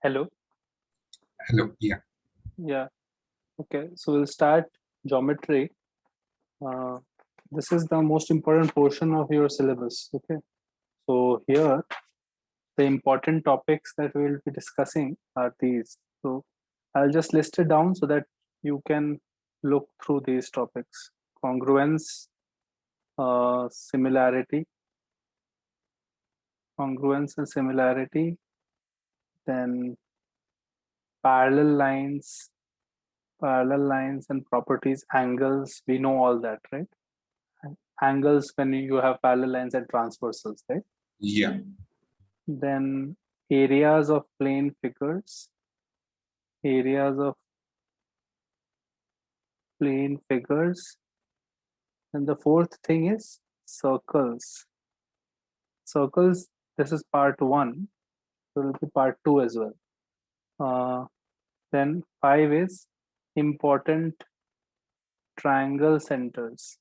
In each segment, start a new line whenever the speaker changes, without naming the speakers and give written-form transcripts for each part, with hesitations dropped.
Hello.
Hello. Yeah.
Yeah. Okay. So we'll start geometry. Uh, this is the most important portion of your syllabus. Okay. So here, the important topics that we will be discussing are these. So I'll just list it down so that you can look through these topics. Congruence, similarity, congruence and similarity, then parallel lines, and properties, angles. We know all that, right? Angles when you have parallel lines and transversals, right?
Yeah.
Then areas of plane figures, areas of plane figures. And the fourth thing is circles. Circles, this is part one. So it will be part two as well. Then five is important triangle centers.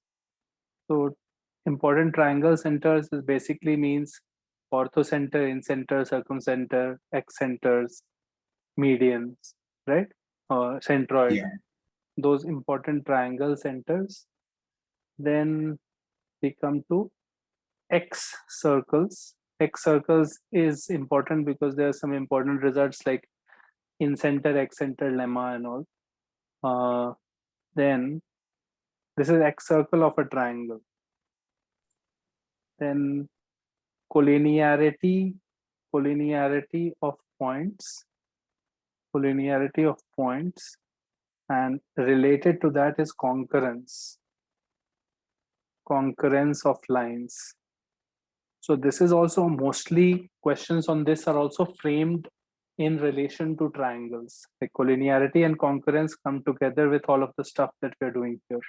So important triangle centers is basically means orthocenter, incenter, circumcenter, excenters, medians, right? Centroid,
Yeah.
those important triangle centers. Then we come to X circles. X circles is important because there are some important results like in center, X center, lemma, and all. Then this is X circle of a triangle. Then collinearity, collinearity of points, collinearity of points, and related to that is concurrence, concurrence of lines. So this is also mostly questions on this are also framed in relation to triangles. Like collinearity and concurrence come together with all of the stuff that we're doing here.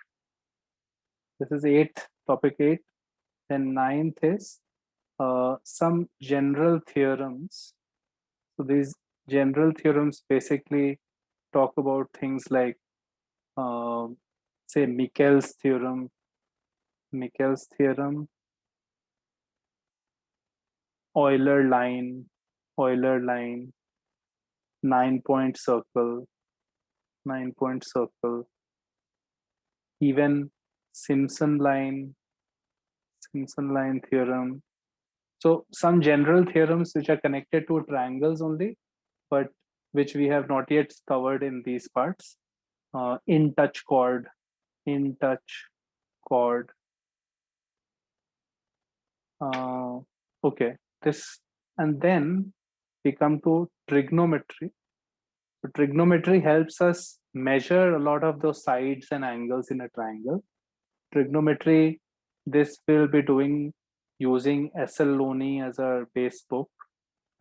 This is eighth, topic 8. Then ninth is some general theorems. So these general theorems basically talk about things like, uh, say, Michel's theorem, Euler line, Euler line, 9-point circle, 9-point circle, even Simpson line, Simpson line theorem. So some general theorems which are connected to triangles only, but which we have not yet covered in these parts. In touch chord, in touch chord. Okay, this, and then we come to trigonometry. So trigonometry helps us measure a lot of those sides and angles in a triangle. Trigonometry, this will be doing using SL Loney as a base book.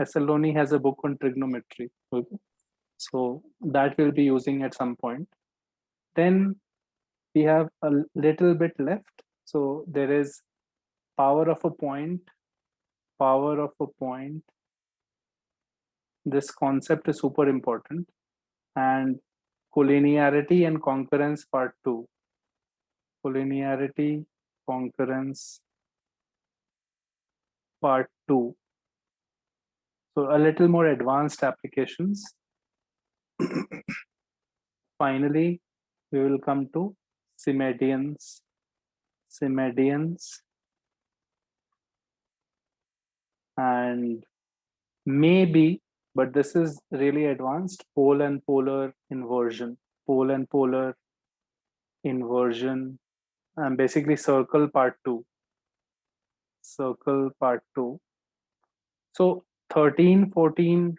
SL Loney has a book on trigonometry. Okay. So that we'll be using at some point. Then we have a little bit left. So there is power of a point, power of a point. This concept is super important. And collinearity and concurrence part 2. Collinearity, concurrence part 2. So a little more advanced applications. Finally, we will come to Symedians. Symedians and maybe, but this is really advanced, pole and polar inversion. Pole and polar inversion and basically circle part 2. Circle part 2. So 13, 14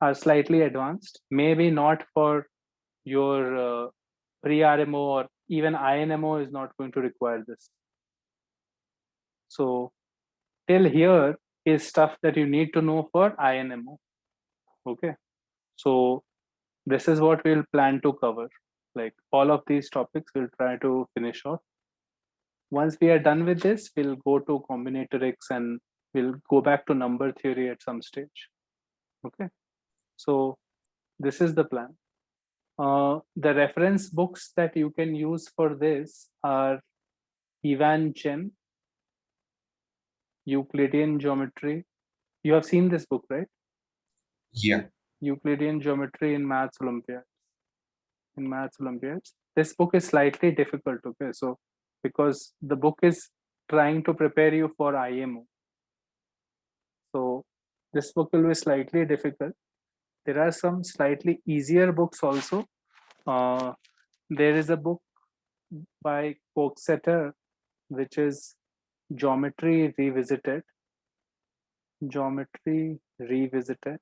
are slightly advanced, maybe not for your pre-RMO, or even INMO is not going to require this. So till here is stuff that you need to know for INMO. Okay. So this is what we'll plan to cover. Like all of these topics we'll try to finish off. Once we are done with this, we'll go to combinatorics and we'll go back to number theory at some stage. Okay. So this is the plan. The reference books that you can use for this are Ivan Chen, Euclidean Geometry. You have seen this book, right?
Yeah.
Euclidean Geometry in Maths Olympiads. In Maths Olympiads. This book is slightly difficult, okay? So, because the book is trying to prepare you for IMO. So, this book will be slightly difficult. There are some slightly easier books also. There is a book by Coxeter, which is Geometry Revisited. Geometry Revisited.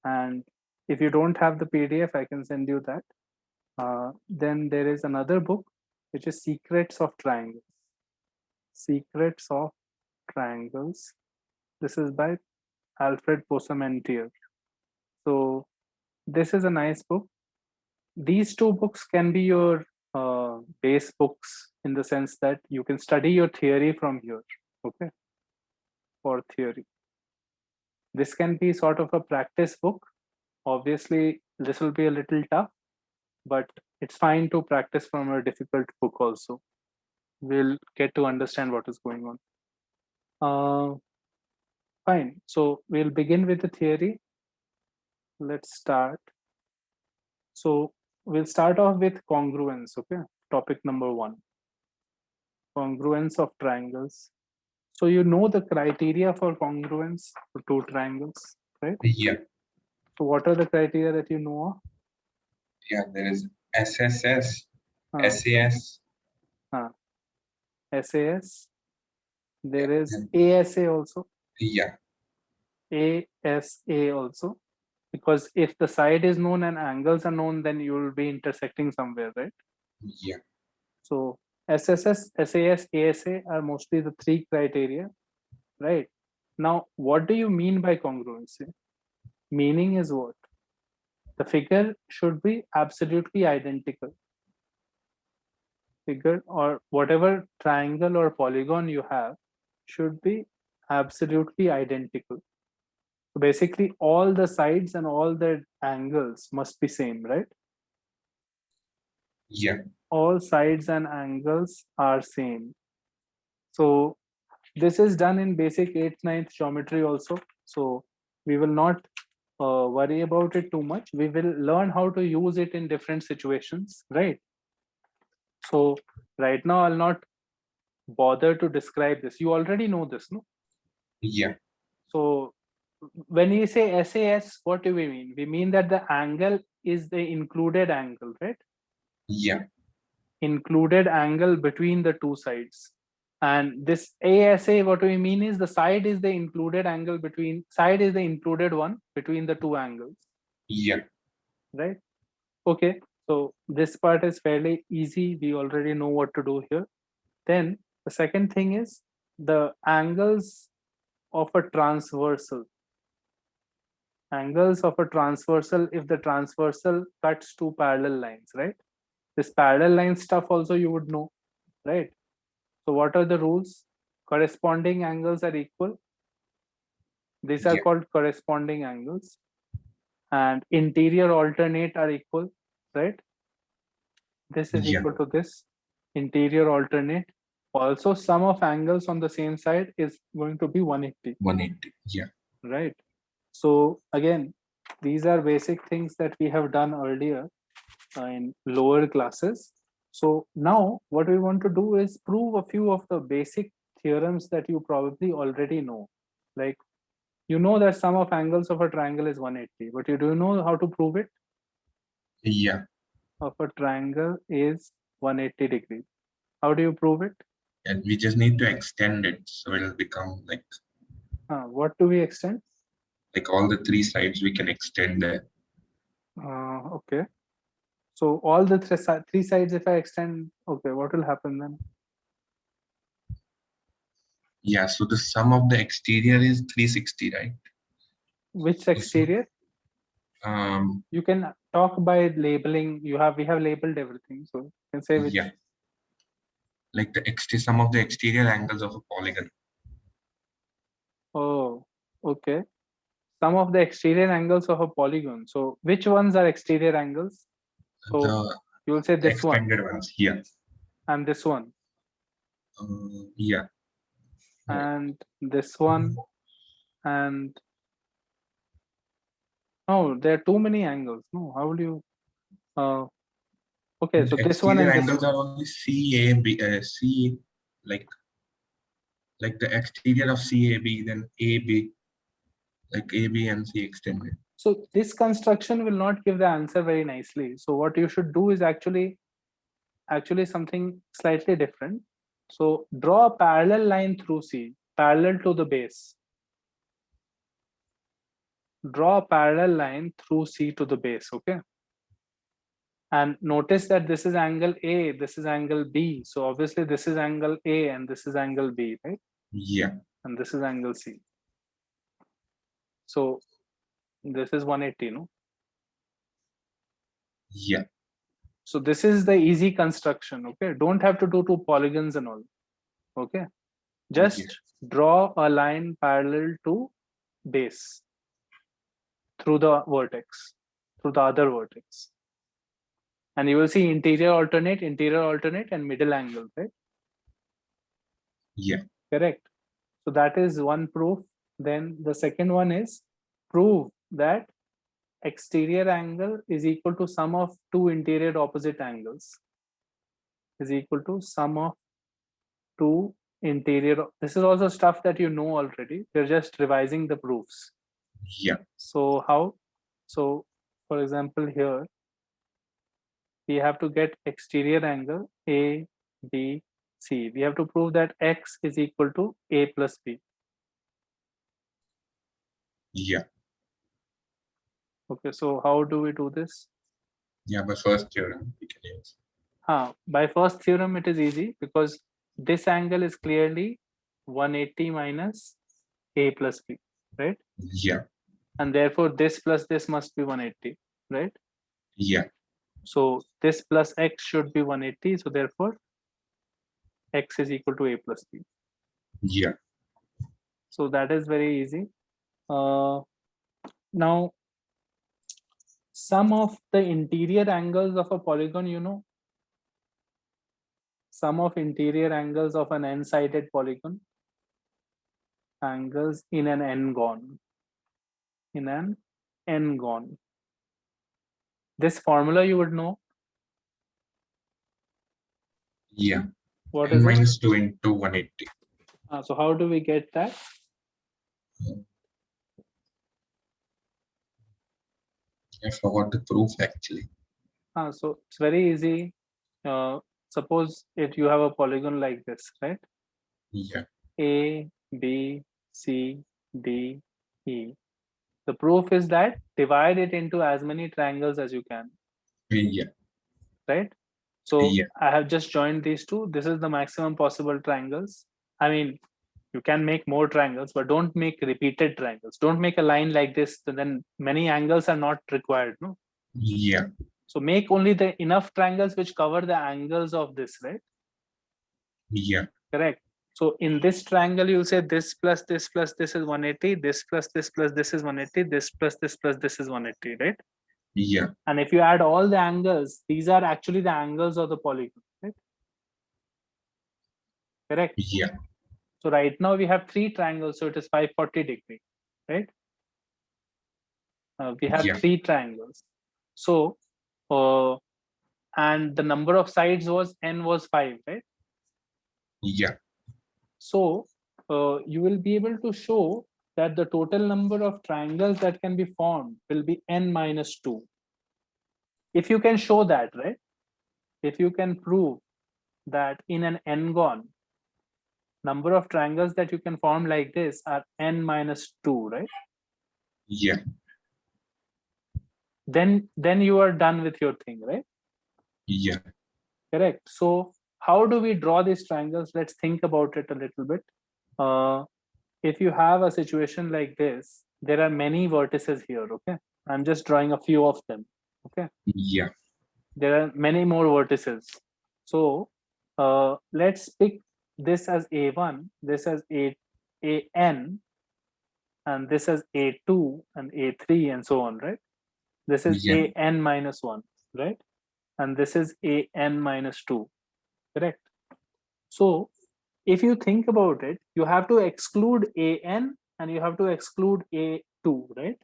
And if you don't have the PDF, I can send you that. Then there is another book, which is Secrets of Triangles. Secrets of Triangles. This is by Alfred Posamentier. So this is a nice book. These two books can be your base books in the sense that you can study your theory from here, okay, for theory. This can be sort of a practice book. Obviously, this will be a little tough, but it's fine to practice from a difficult book also. We'll get to understand what is going on. Fine. So we'll begin with the theory. Let's start. So we'll start off with congruence, okay? Topic number 1. Congruence of triangles. So you know the criteria for congruence for two triangles, right?
Yeah.
So what are the criteria that you know of?
Yeah. There is SSS,
Uh,
SAS.
SAS. There is
and-
ASA also.
Yeah.
ASA also. Because if the side is known and angles are known, then you will be intersecting somewhere, right?
Yeah.
So SSS, SAS, ASA are mostly the 3 criteria, right? Now, what do you mean by congruency? Meaning is what? The figure should be absolutely identical. Figure or whatever triangle or polygon you have should be absolutely identical. So basically, all the sides and all the angles must be same, right?
Yeah.
All sides and angles are same. So this is done in basic 8th, 9th geometry also. So we will not worry about it too much. We will learn how to use it in different situations, right? So right now I'll not bother to describe this. You already know this, no?
Yeah.
So when we say SAS, what do we mean? We mean that the angle is the included angle, right?
Yeah.
Included angle between the two sides. And this ASA, what we mean is the side is the included angle between, side is the included one between the two angles,
Yeah.
right? Okay, so this part is fairly easy. We already know what to do here. Then the second thing is the angles of a transversal. Angles of a transversal, if the transversal cuts two parallel lines, right? This parallel line stuff also you would know, right? So what are the rules? Corresponding angles are equal. These are
Yeah.
called corresponding angles. And interior alternate are equal, right? This is
Yeah.
equal to this. Interior alternate. Also, sum of angles on the same side is going to be 180,
180. Yeah.
right? So again, these are basic things that we have done earlier in lower classes. So now what we want to do is prove a few of the basic theorems that you probably already know. Like, you know that sum of angles of a triangle is 180, but you do know how to prove it?
Yeah.
Of a triangle is 180 degrees. How do you prove it?
And we just need to extend it. So it'll become
What do we extend?
like all the 3 sides we can extend there.
Okay. So all the three sides, if I extend, okay, what will happen then?
Yeah. So the sum of the exterior is 360, right?
Which exterior? You can talk by labeling. We have labeled everything, so you can say which.
Yeah. Like the sum of the exterior angles of a polygon.
Oh, okay. Sum of the exterior angles of a polygon. So which ones are exterior angles? So
The
you will say this one
extended ones. Yeah.
and this one
Yeah. Right.
and this one and No, there are too many angles. No, how would you? Okay,
And
so this one
exterior
and this
angles
one.
are only CAB, C, like the exterior of CAB, then AB, like AB and C extended.
So this construction will not give the answer very nicely. So what you should do is actually something slightly different. So draw a parallel line through C, parallel to the base. Draw a parallel line through C to the base, okay? And notice that this is angle A, this is angle B. So obviously this is angle A and this is angle B, right?
Yeah,
And this is angle C. So this is 180, no?
yeah,
So this is the easy construction, okay? Don't have to do two polygons and all, okay? Just draw a line parallel to base through the vertex, through the other vertex. And you will see interior alternate, and middle angle, right?
yeah,
Correct. So that is one proof. Then the second one is prove that exterior angle is equal to sum of two interior opposite angles is equal to sum of two interior. This is also stuff that you know already. We're just revising the proofs.
yeah,
So how? So for example, here we have to get exterior angle A, B, C. We have to prove that X is equal to A plus B.
yeah,
Okay, so how do we do this?
yeah. But first theorem we can use.
By first theorem, it is easy because this angle is clearly 180 minus A plus B, right?
Yeah,
And therefore this plus this must be 180, right?
yeah,
So this plus X should be 180. So therefore X is equal to A plus B.
yeah,
So that is very easy. Now, sum of the interior angles of a polygon, you know, sum of interior angles of an n-sided polygon, angles in an n-gon, in an n-gon. This formula you would know.
yeah.
What
N
is it?
minus 2 into 180.
So how do we get that?
I forgot the proof actually.
So it's very easy. Suppose if you have a polygon like this, right?
Yeah,
A, B, C, D, E. The proof is that divide it into as many triangles as you can,
yeah,
right? So
yeah,
I have just joined these two. This is the maximum possible triangles. I mean, you can make more triangles, but don't make repeated triangles. Don't make a line like this, then many angles are not required, no?
yeah,
So make only the enough triangles which cover the angles of this, right?
yeah,
Correct. So in this triangle, you'll say this plus this plus this is 180, this plus this plus this is 180, this plus this is 180, right?
yeah,
And if you add all the angles, these are actually the angles of the polygon, right? Correct.
yeah,
So right now we have three triangles, so it is 540 degree, right? We have
yeah,
three triangles. So, and the number of sides was n was 5, right?
yeah,
So you will be able to show that the total number of triangles that can be formed will be n minus 2. If you can show that, right? If you can prove that in an n-gon, number of triangles that you can form like this are n minus 2, right?
yeah,
Then you are done with your thing, right?
yeah,
Correct. So how do we draw these triangles? Let's think about it a little bit. If you have a situation like this, there are many vertices here, okay? I'm just drawing a few of them, okay?
yeah,
There are many more vertices. So let's pick this as A1, this as AN, and this as A2 and A3 and so on, right? This is
yeah,
AN minus 1, right? And this is AN minus 2, correct? So if you think about it, you have to exclude AN and you have to exclude A2, right?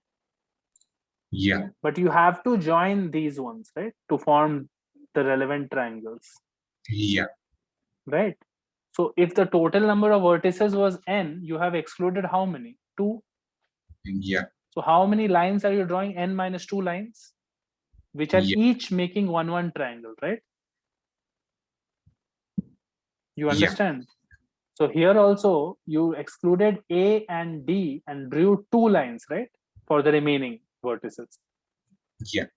Yeah.
But you have to join these ones, right, to form the relevant triangles,
Yeah.
right? So if the total number of vertices was n, you have excluded how many? 2.
Yeah.
So how many lines are you drawing? N minus 2 lines, which are
Yeah.
each making one triangle, right? You
Yeah.
understand? So here also you excluded A and D and drew 2 lines, right, for the remaining vertices.
Yeah.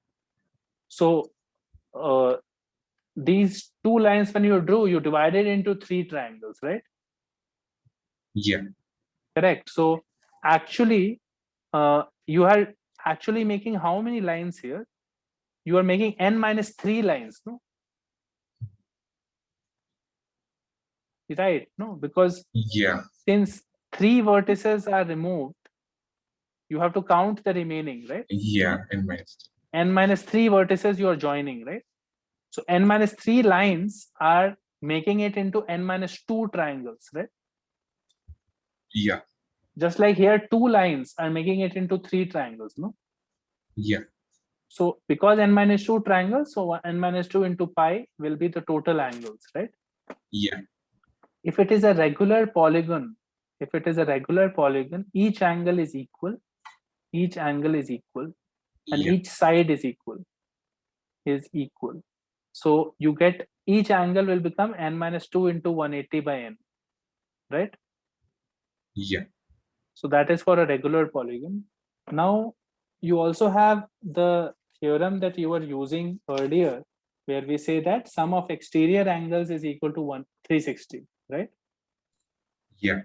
So these 2 lines, when you drew, you divided into 3 triangles, right?
Yeah.
Correct. So actually, you are actually making how many lines here? You are making n minus 3 lines, no? Right? No, because
Yeah.
since 3 vertices are removed, you have to count the remaining, right?
Yeah. And minus.
N minus 3 vertices you are joining, right? So n minus 3 lines are making it into n minus 2 triangles, right?
Yeah.
Just like here, 2 lines are making it into 3 triangles, no?
Yeah.
So because n minus 2 triangles, so n minus 2 into pi will be the total angles, right?
Yeah.
If it is a regular polygon, each angle is equal, and
Yeah.
each side is equal. So you get each angle will become n minus 2 into 180 by n, right?
Yeah.
So that is for a regular polygon. Now you also have the theorem that you were using earlier, where we say that sum of exterior angles is equal to 360, right?
Yeah.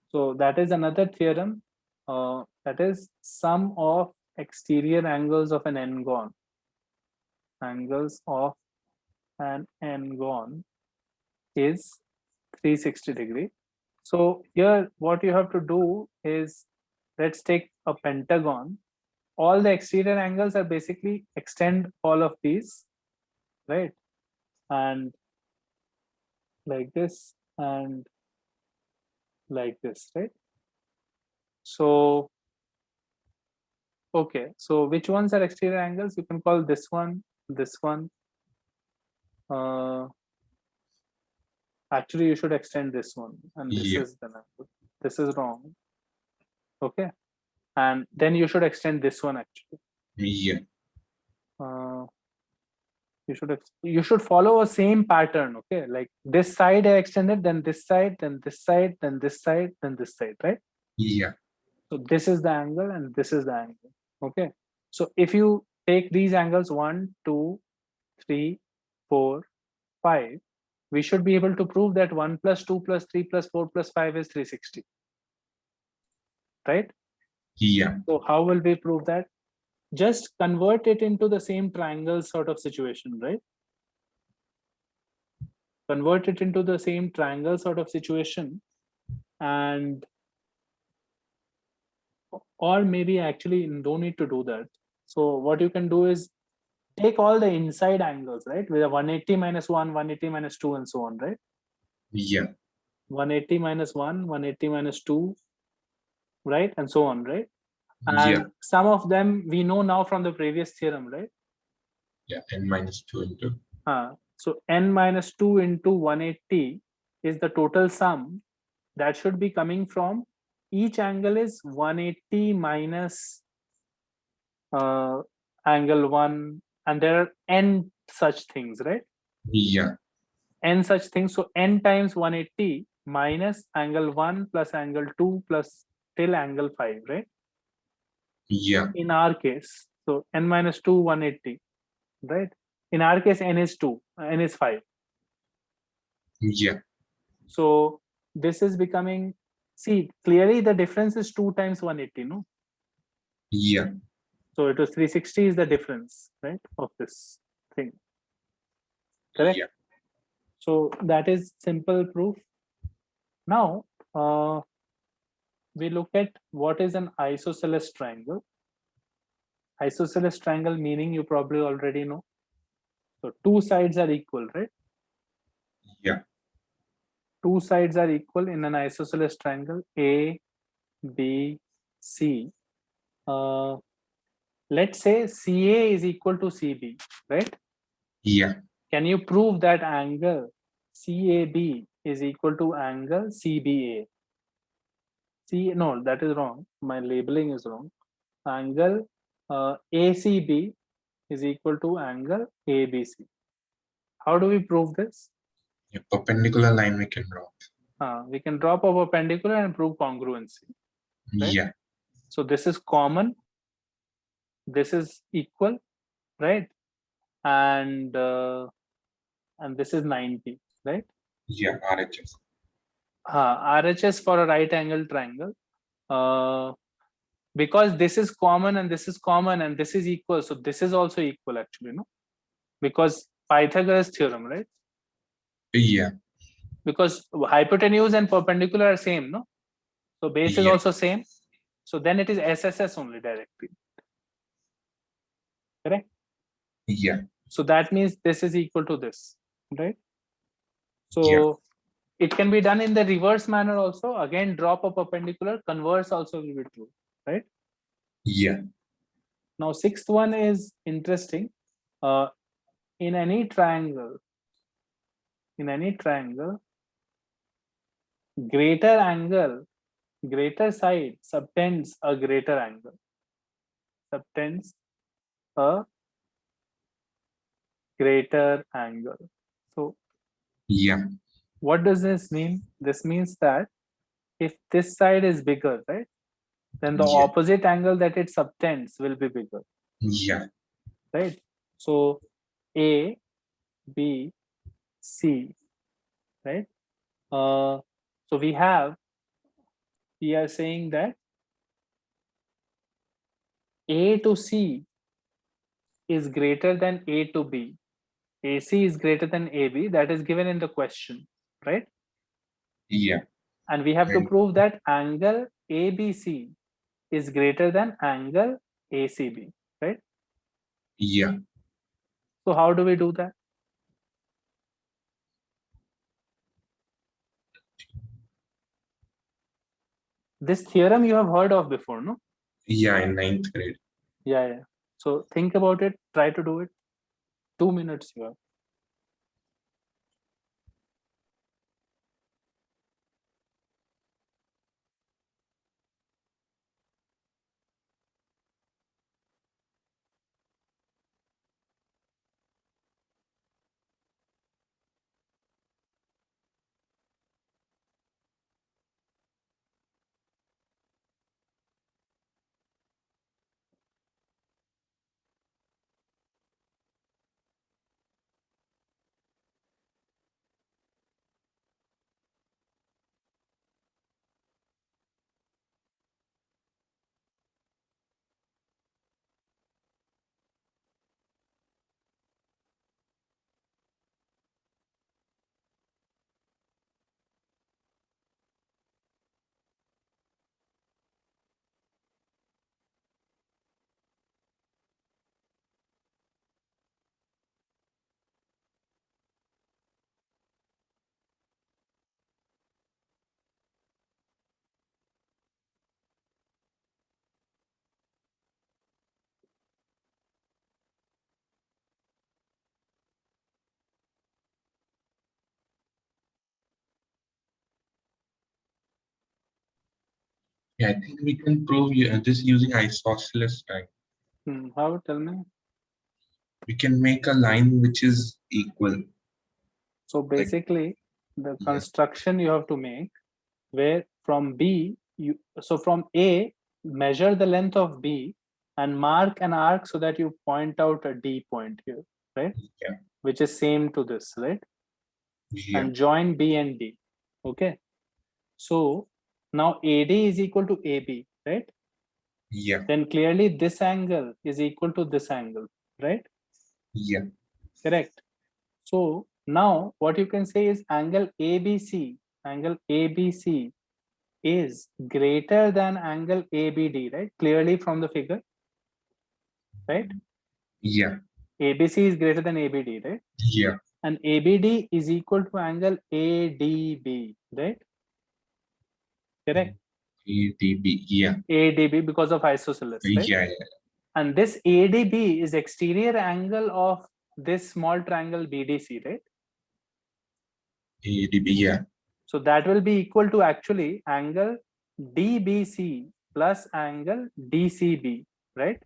So that is another theorem. That is sum of exterior angles of an n-gon. Angles of an n-gon is 360 degree. So here what you have to do is, let's take a pentagon. All the exterior angles are basically extend all of these, right? And like this and like this, right? So okay, so which ones are exterior angles? You can call this one. Actually you should extend this one, and this
Yeah.
is the angle. This is wrong. Okay, and then you should extend this one actually.
Yeah.
uh, you should follow a same pattern. Okay, like this side I extended, then this side, then this side, then this side, then this side, right?
Yeah.
So this is the angle and this is the angle. Okay, so if you take these angles 1 2 3 4 5, we should be able to prove that 1 plus 2 plus 3 plus 4 plus 5 is 360, right?
Yeah.
So how will we prove that? Just convert it into the same triangle sort of situation, right? Convert it into the same triangle sort of situation, and or maybe actually don't need to do that. So what you can do is take all the inside angles, right, with a 180 minus 1, 180 minus 2, and so on, right?
Yeah.
180 minus 1, 180 minus 2, right, and so on, right?
Yeah.
And some of them we know now from the previous theorem, right?
Yeah. N minus 2 into.
So n minus 2 into 180 is the total sum that should be coming from each angle is 180 minus angle 1, and there are n such things, right?
Yeah.
N such things. So n times 180 minus angle 1 plus angle 2 plus till angle 5, right?
Yeah.
In our case, so n minus 2 180, right? In our case, n is 2, n is 5.
Yeah.
So this is becoming, see, clearly the difference is 2 times 180, no?
Yeah.
So it was 360 is the difference, right, of this thing, correct?
Yeah.
So that is simple proof. Now we look at what is an isosceles triangle. Isosceles triangle meaning you probably already know. So two sides are equal, right?
Yeah.
Two sides are equal in an isosceles triangle A, B, C. let's say CA is equal to CB, right?
Yeah.
Can you prove that angle CAB is equal to angle CBA? No, that is wrong. My labeling is wrong. Angle ACB is equal to angle ABC. How do we prove this?
A perpendicular line we can draw.
We can drop a perpendicular and prove congruency. Right?
Yeah.
So this is common. This is equal, right? And this is 90, right?
Yeah, RHS.
RHS for a right angle triangle. Because this is common and this is common and this is equal, so this is also equal actually, no? Because Pythagoras theorem, right?
Yeah.
Because hypotenuse and perpendicular are same, no? So base is
Yeah.
also same. So then it is SSS only directly. Correct?
Yeah.
So that means this is equal to this, right? So
Yeah.
it can be done in the reverse manner also. Again, drop a perpendicular, converse also will be true, right?
Yeah.
Now, sixth one is interesting. In any triangle, greater angle, greater side subtends a greater angle. Subtends a greater angle. So,
Yeah.
what does this mean? This means that if this side is bigger, right, then the
Yeah.
opposite angle that it subtends will be bigger,
Yeah.
right? So, A, B, C, right? So we are saying that A to C is greater than A to B. AC is greater than AB. That is given in the question, right?
Yeah.
And we have to
And
prove that angle ABC is greater than angle ACB, right?
yeah.
So how do we do that? This theorem you have heard of before, no?
Yeah, in 9th grade.
Yeah. So think about it. Try to do it. 2 minutes here.
Yeah, I think we can prove this using isosceles time.
How? Tell me.
We can make a line which is equal.
So basically, the
Yeah.
construction you have to make where from B, from A, measure the length of B and mark an arc so that you point out a D point here, right?
Yeah.
Which is same to this, right?
Yeah.
And join B and D. Okay. So now AD is equal to AB, right?
Yeah.
Then clearly this angle is equal to this angle, right?
Yeah.
Correct. So now what you can say is angle ABC is greater than angle ABD, right? Clearly from the figure, right?
Yeah.
ABC is greater than ABD, right?
Yeah.
And ABD is equal to angle ADB, right? Correct.
ADB. Yeah.
ADB because of isosceles, right?
Yeah.
And this ADB is exterior angle of this small triangle BDC, right?
ADB, yeah.
So that will be equal to actually angle DBC plus angle DCB, right?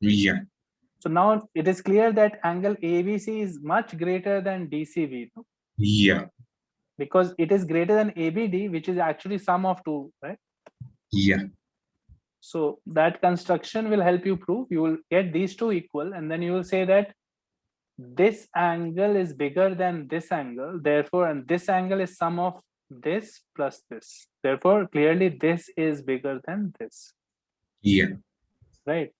Yeah.
So now it is clear that angle ABC is much greater than DCB, no?
Yeah.
Because it is greater than ABD, which is actually sum of two, right?
Yeah.
So that construction will help you prove. You will get these two equal, and then you will say that this angle is bigger than this angle, therefore, and this angle is sum of this plus this. Therefore, clearly this is bigger than this,
Yeah.
right?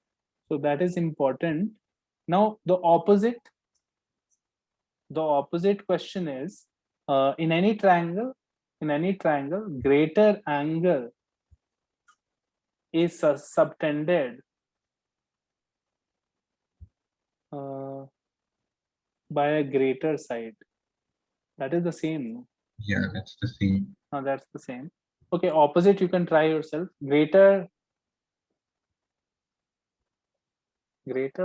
So that is important. Now the opposite question is, in any triangle, greater angle is subtended by a greater side. That is the same, no?
Yeah, that's the same.
That's the same. Okay, opposite you can try yourself. Greater,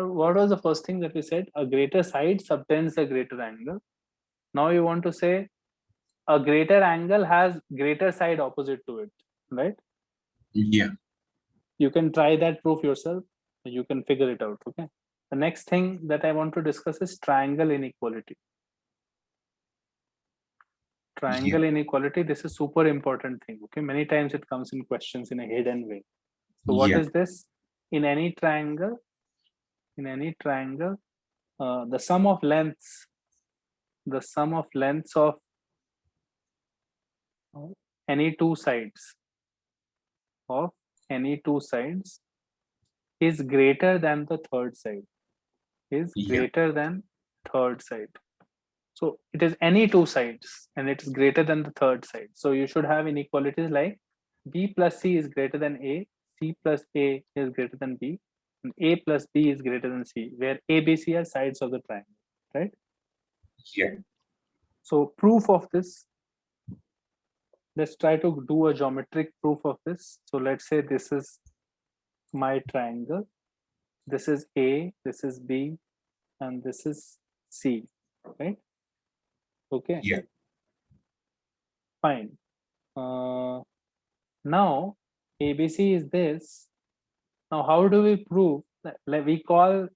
what was the first thing that we said? A greater side subtends a greater angle. Now you want to say a greater angle has greater side opposite to it, right?
Yeah.
You can try that proof yourself. You can figure it out, okay? The next thing that I want to discuss is triangle inequality. Triangle inequality, this is super important thing, okay? Many times it comes in questions in a hidden way. So what is this? In any triangle, the sum of lengths of any two sides is greater than the third side, greater than third side. So it is any two sides and it is greater than the third side. So you should have inequalities like B plus C is greater than A, C plus A is greater than B, and A plus B is greater than C, where A, B, C are sides of the triangle, right?
Yeah.
So proof of this, let's try to do a geometric proof of this. So let's say this is my triangle. This is A, this is B, and this is C, right? Okay.
Yeah.
Fine. Now ABC is this. Now how do we prove? We call,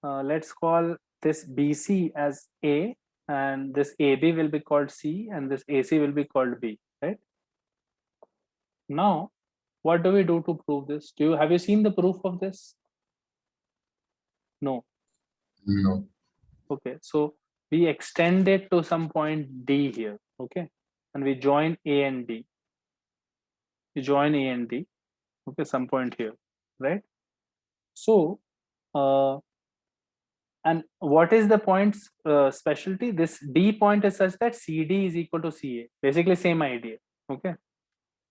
let's call this BC as A, and this AB will be called C, and this AC will be called B, right? Now, what do we do to prove this? Have you seen the proof of this? No.
No.
Okay, so we extend it to some point D here, okay, and we join A and D. We join A and D, okay, some point here, right? So, and what is the point's specialty? This D point is such that CD is equal to CA. Basically, same idea, okay?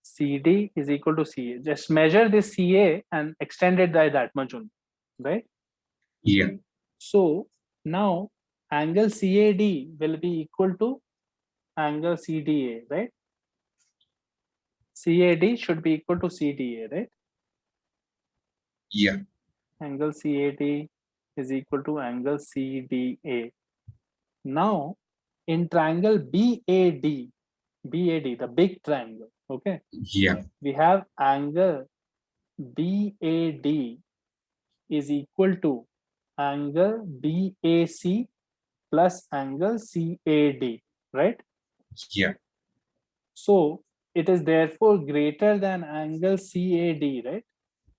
CD is equal to CA. Just measure this CA and extend it by that much only, right?
Yeah.
So now angle CAD will be equal to angle CDA, right? CAD should be equal to CDA, right?
Yeah.
Angle CAD is equal to angle CDA. Now in triangle BAD, the big triangle, okay?
Yeah.
We have angle BAD is equal to angle BAC plus angle CAD, right?
Yeah.
So it is therefore greater than angle CAD, right?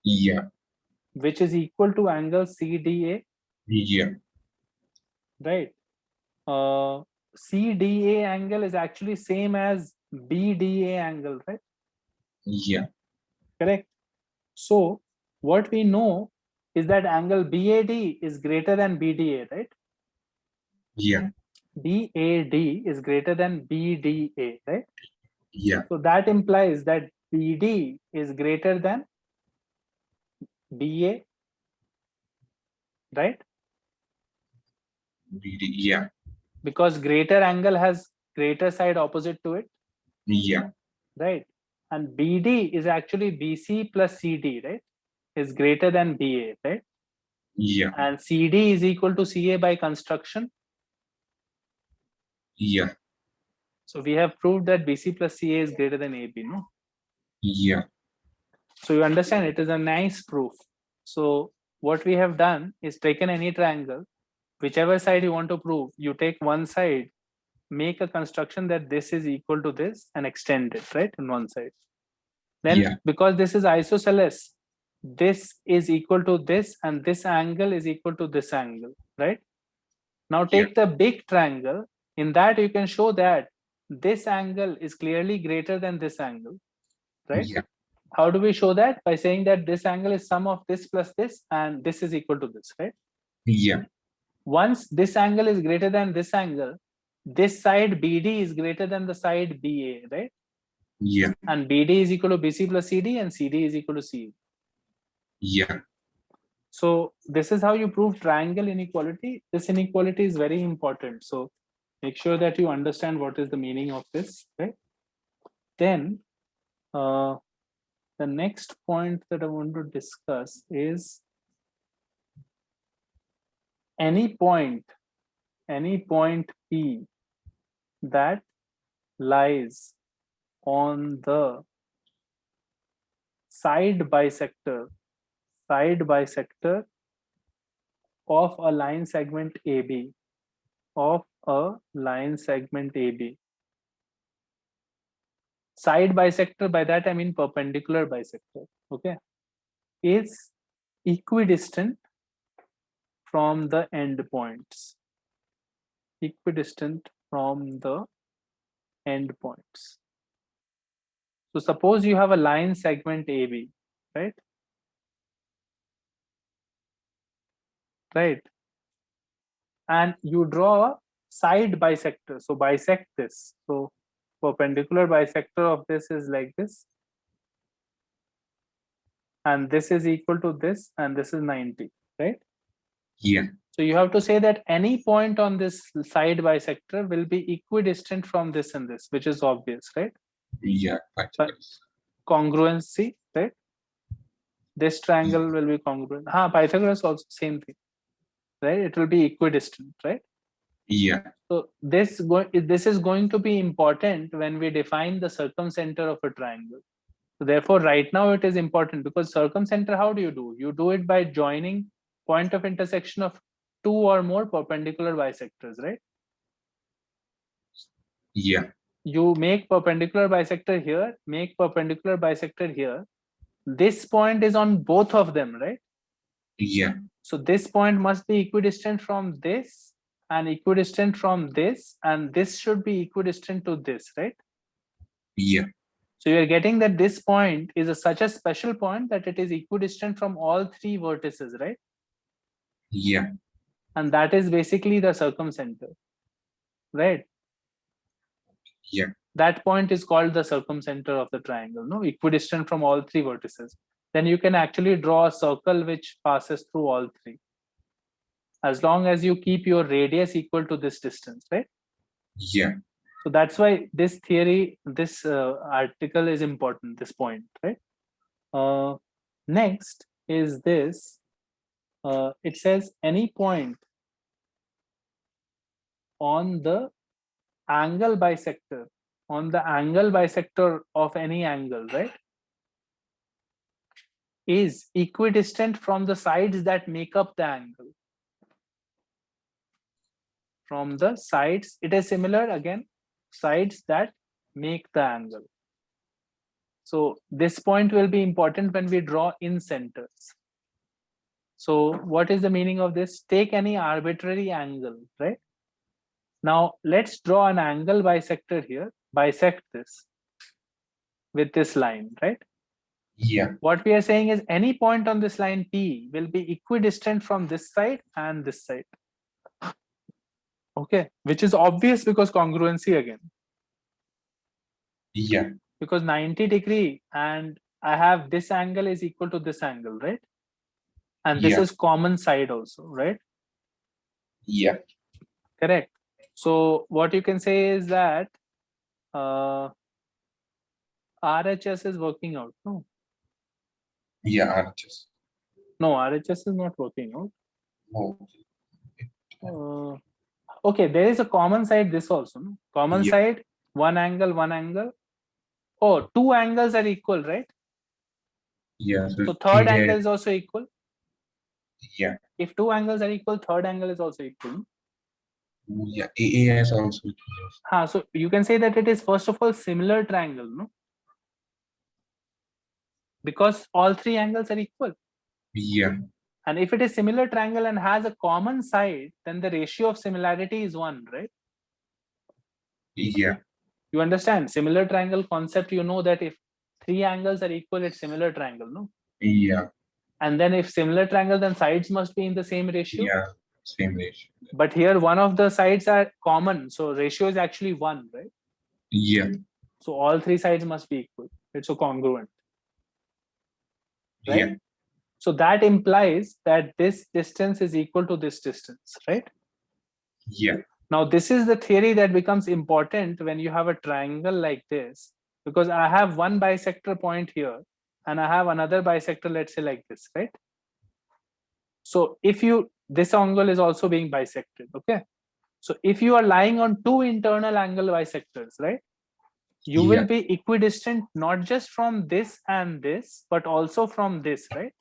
Yeah.
Which is equal to angle CDA,
Yeah.
right? CDA angle is actually same as BDA angle, right?
Yeah.
Correct. So what we know is that angle BAD is greater than BDA, right?
Yeah.
BAD is greater than BDA, right?
Yeah.
So that implies that BD is greater than BA, right?
Yeah.
Because greater angle has greater side opposite to it,
Yeah.
right? And BD is actually BC plus CD, right? is greater than BA, right?
Yeah.
And CD is equal to CA by construction.
Yeah.
So we have proved that BC plus CA is greater than AB, no?
Yeah.
So you understand, it is a nice proof. So what we have done is taken any triangle, whichever side you want to prove, you take one side, make a construction that this is equal to this and extend it, right, on one side. Then
Yeah.
because this is isosceles, this is equal to this and this angle is equal to this angle, right? Now take the big triangle. In that you can show that this angle is clearly greater than this angle, right?
Yeah.
How do we show that? By saying that this angle is sum of this plus this and this is equal to this, right?
Yeah.
Once this angle is greater than this angle, this side BD is greater than the side BA, right?
Yeah.
And BD is equal to BC plus CD and CD is equal to CE.
Yeah.
So this is how you prove triangle inequality. This inequality is very important. So make sure that you understand what is the meaning of this, right? Then the next point that I want to discuss is any point P that lies on the side bisector of a line segment AB, Side bisector, by that I mean perpendicular bisector, okay, is equidistant from the endpoints. So suppose you have a line segment AB, right? Right. And you draw a side bisector. So bisect this. So perpendicular bisector of this is like this. And this is equal to this, and this is 90, right?
Yeah.
So you have to say that any point on this side bisector will be equidistant from this and this, which is obvious, right?
Yeah.
But congruency, right? This triangle will be congruent. Pythagoras also same thing, right? It will be equidistant, right?
Yeah.
So this is going to be important when we define the circumcenter of a triangle. So therefore, right now it is important because circumcenter, how do? You do it by joining point of intersection of two or more perpendicular bisectors, right?
Yeah.
You make perpendicular bisector here, make perpendicular bisector here. This point is on both of them, right?
Yeah.
So this point must be equidistant from this and equidistant from this, and this should be equidistant to this, right?
Yeah.
So you're getting that this point is such a special point that it is equidistant from all three vertices, right?
Yeah.
And that is basically the circumcenter, right?
Yeah.
That point is called the circumcenter of the triangle, no? Equidistant from all three vertices. Then you can actually draw a circle which passes through all three, as long as you keep your radius equal to this distance, right?
Yeah.
So that's why this theory, this article is important, this point, right? Next is this. It says any point on the angle bisector, of any angle, right, is equidistant from the sides that make up the angle. From the sides, it is similar again, sides that make the angle. So this point will be important when we draw in centers. So what is the meaning of this? Take any arbitrary angle, right? Now let's draw an angle bisector here, bisect this with this line, right?
Yeah.
What we are saying is any point on this line P will be equidistant from this side and this side. Okay, which is obvious because congruency again.
Yeah.
Because 90-degree and I have this angle is equal to this angle, right? And this is common side also, right?
Yeah.
Correct. So what you can say is that RHS is working out. No?
Yeah. RHS.
No, RHS is not working out.
Oh,
Okay, there is a common side this also. No? Common
Yeah.
side, one angle, one angle. Oh, two angles are equal, right?
yeah.
So third
AA,
angle is also equal.
yeah,
If two angles are equal, third angle is also equal.
yeah. AAS also.
So you can say that it is first of all similar triangle, no? Because all three angles are equal.
Yeah,
And if it is similar triangle and has a common side, then the ratio of similarity is 1, right?
yeah,
You understand? Similar triangle concept, you know that if three angles are equal, it's similar triangle, no?
yeah,
And then if similar triangle, then sides must be in the same ratio.
yeah. Same ratio.
But here one of the sides are common, so ratio is actually 1, right?
Yeah,
So all three sides must be equal. It's so congruent, right?
yeah,
So that implies that this distance is equal to this distance, right?
yeah,
Now this is the theory that becomes important when you have a triangle like this, because I have one bisector point here and I have another bisector, let's say like this, right? So if you, this angle is also being bisected, okay? So if you are lying on two internal angle bisectors, right? You will
yeah,
be equidistant not just from this and this, but also from this, right?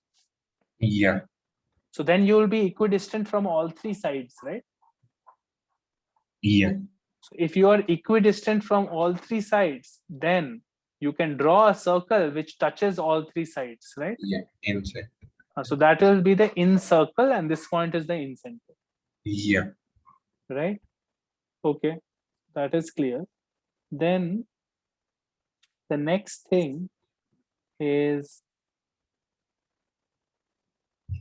yeah,
So then you will be equidistant from all three sides, right?
yeah,
So if you are equidistant from all three sides, then you can draw a circle which touches all three sides, right?
yeah. Inside.
So that will be the in circle, and this point is the in center,
Yeah,
right? Okay, that is clear. Then the next thing is,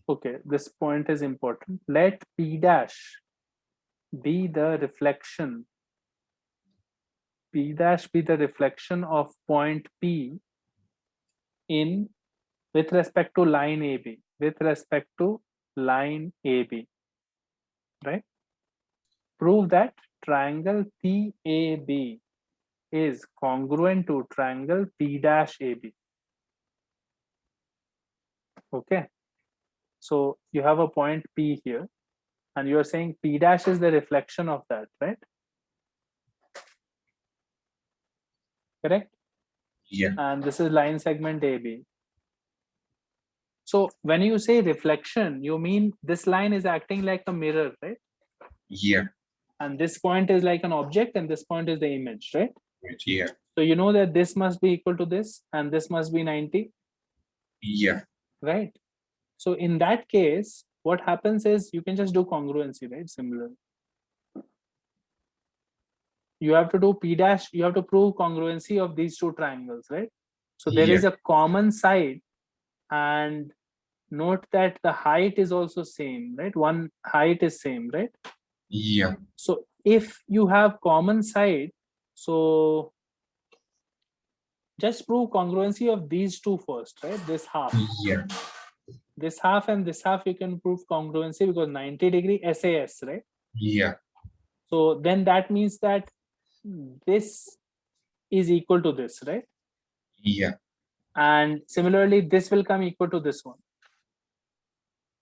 okay, this point is important. Let P dash be the reflection. P dash be the reflection of point P in with respect to line AB, with respect to line AB, right? Prove that triangle PAB is congruent to triangle P dash AB. Okay. So you have a point P here, and you are saying P dash is the reflection of that, right? Correct?
yeah,
And this is line segment AB. So when you say reflection, you mean this line is acting like a mirror, right?
yeah,
And this point is like an object, and this point is the image, right?
yeah,
So you know that this must be equal to this, and this must be 90,
yeah,
right? So in that case, what happens is you can just do congruency, right? Similar. You have to do P dash, you have to prove congruency of these two triangles, right? So there is
yeah,
a common side, and note that the height is also same, right? One height is same, right?
yeah,
So if you have common side, so just prove congruency of these two first, right? This half.
yeah,
This half and this half you can prove congruency because 90-degree SAS, right?
yeah,
So then that means that this is equal to this, right?
yeah,
And similarly, this will come equal to this one,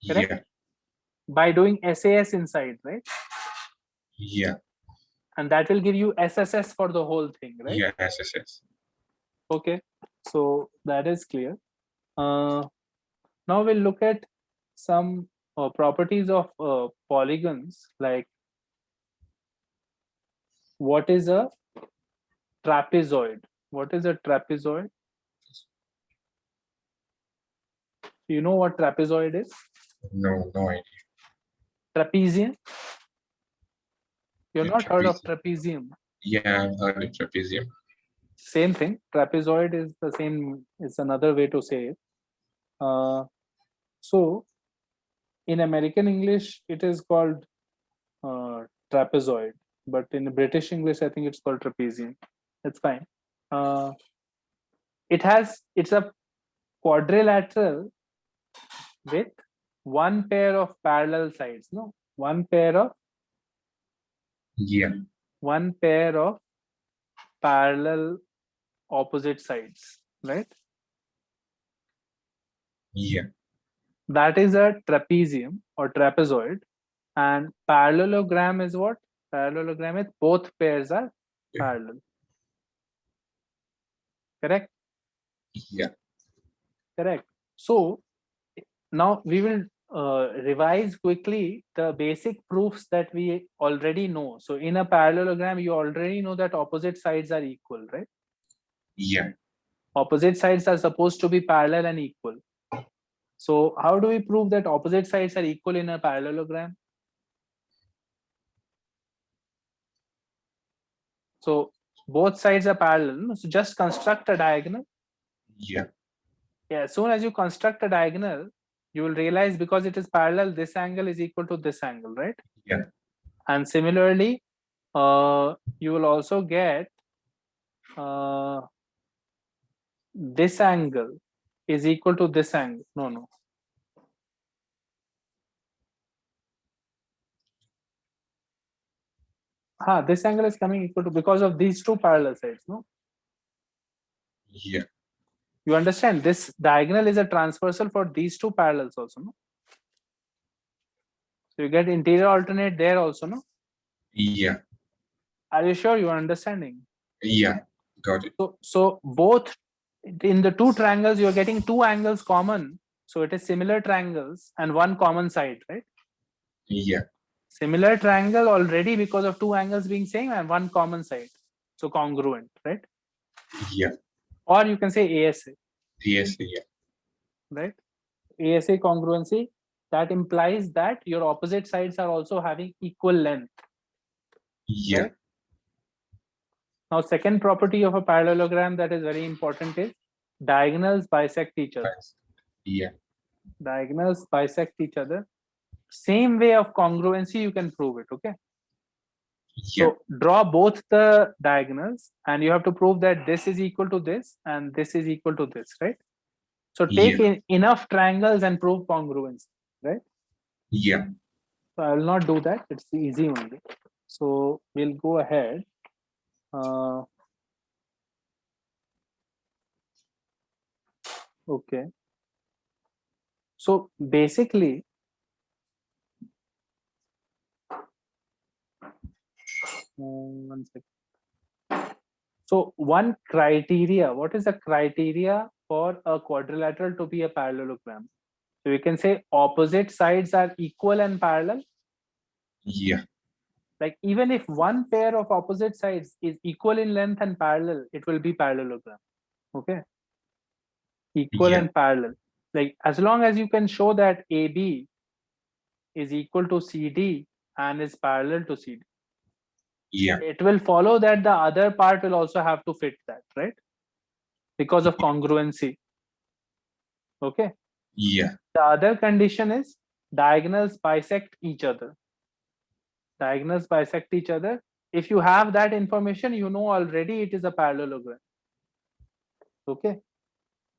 correct?
yeah,
By doing SAS inside, right?
yeah,
And that will give you SSS for the whole thing, right?
yeah, SSS.
Okay, so that is clear. Now we'll look at some properties of polygons, like what is a trapezoid? What is a trapezoid? You know what trapezoid is?
No, no idea.
Trapezium? You've
Yeah,
not heard of
trapezium.
trapezium?
Yeah, I've heard of trapezium.
Same thing. Trapezoid is the same, it's another way to say it. So in American English, it is called trapezoid, but in British English, I think it's called trapezium. It's fine. It's a quadrilateral with one pair of parallel sides, no? One pair of parallel opposite sides, right?
Yeah,
That is a trapezium or trapezoid. And parallelogram is what? Parallelogram is both pairs are
Yeah.
parallel. Correct?
Yeah.
Correct. So now we will revise quickly the basic proofs that we already know. So in a parallelogram, you already know that opposite sides are equal, right?
Yeah.
Opposite sides are supposed to be parallel and equal. So how do we prove that opposite sides are equal in a parallelogram? So both sides are parallel. So just construct a diagonal.
Yeah.
Yeah, as soon as you construct a diagonal, you will realize because it is parallel, this angle is equal to this angle, right?
Yeah.
And similarly, you will also get this angle is equal to this angle. No. This angle is coming equal to because of these two parallel sides, no?
Yeah.
You understand this diagonal is a transversal for these two parallels also, no? So you get interior alternate there also, no?
Yeah.
Are you sure you are understanding?
Yeah. Got it.
So both in the two triangles, you're getting two angles common. So it is similar triangles and one common side, right?
Yeah.
Similar triangle already because of two angles being same and one common side. So congruent, right?
Yeah.
Or you can say ASA,
Yes. Yeah.
right? ASA congruency, that implies that your opposite sides are also having equal length,
Yeah.
right? Now, second property of a parallelogram that is very important is diagonals bisect each other.
Yeah.
Diagonals bisect each other. Same way of congruency, you can prove it, okay?
Yeah.
So draw both the diagonals and you have to prove that this is equal to this and this is equal to this, right? So take
Yeah.
enough triangles and prove congruency, right?
Yeah.
So I will not do that. It's easy only. So we'll go ahead. Okay. So basically, one second. So one criteria, what is the criteria for a quadrilateral to be a parallelogram? So we can say opposite sides are equal and parallel.
Yeah.
Like even if one pair of opposite sides is equal in length and parallel, it will be parallelogram. Okay. Equal
Yeah.
and parallel. Like as long as you can show that AB is equal to CD and is parallel to CD,
Yeah.
it will follow that the other part will also have to fit that, right? Because of congruency. Okay.
Yeah.
The other condition is diagonals bisect each other. Diagonals bisect each other. If you have that information, you know already it is a parallelogram. Okay.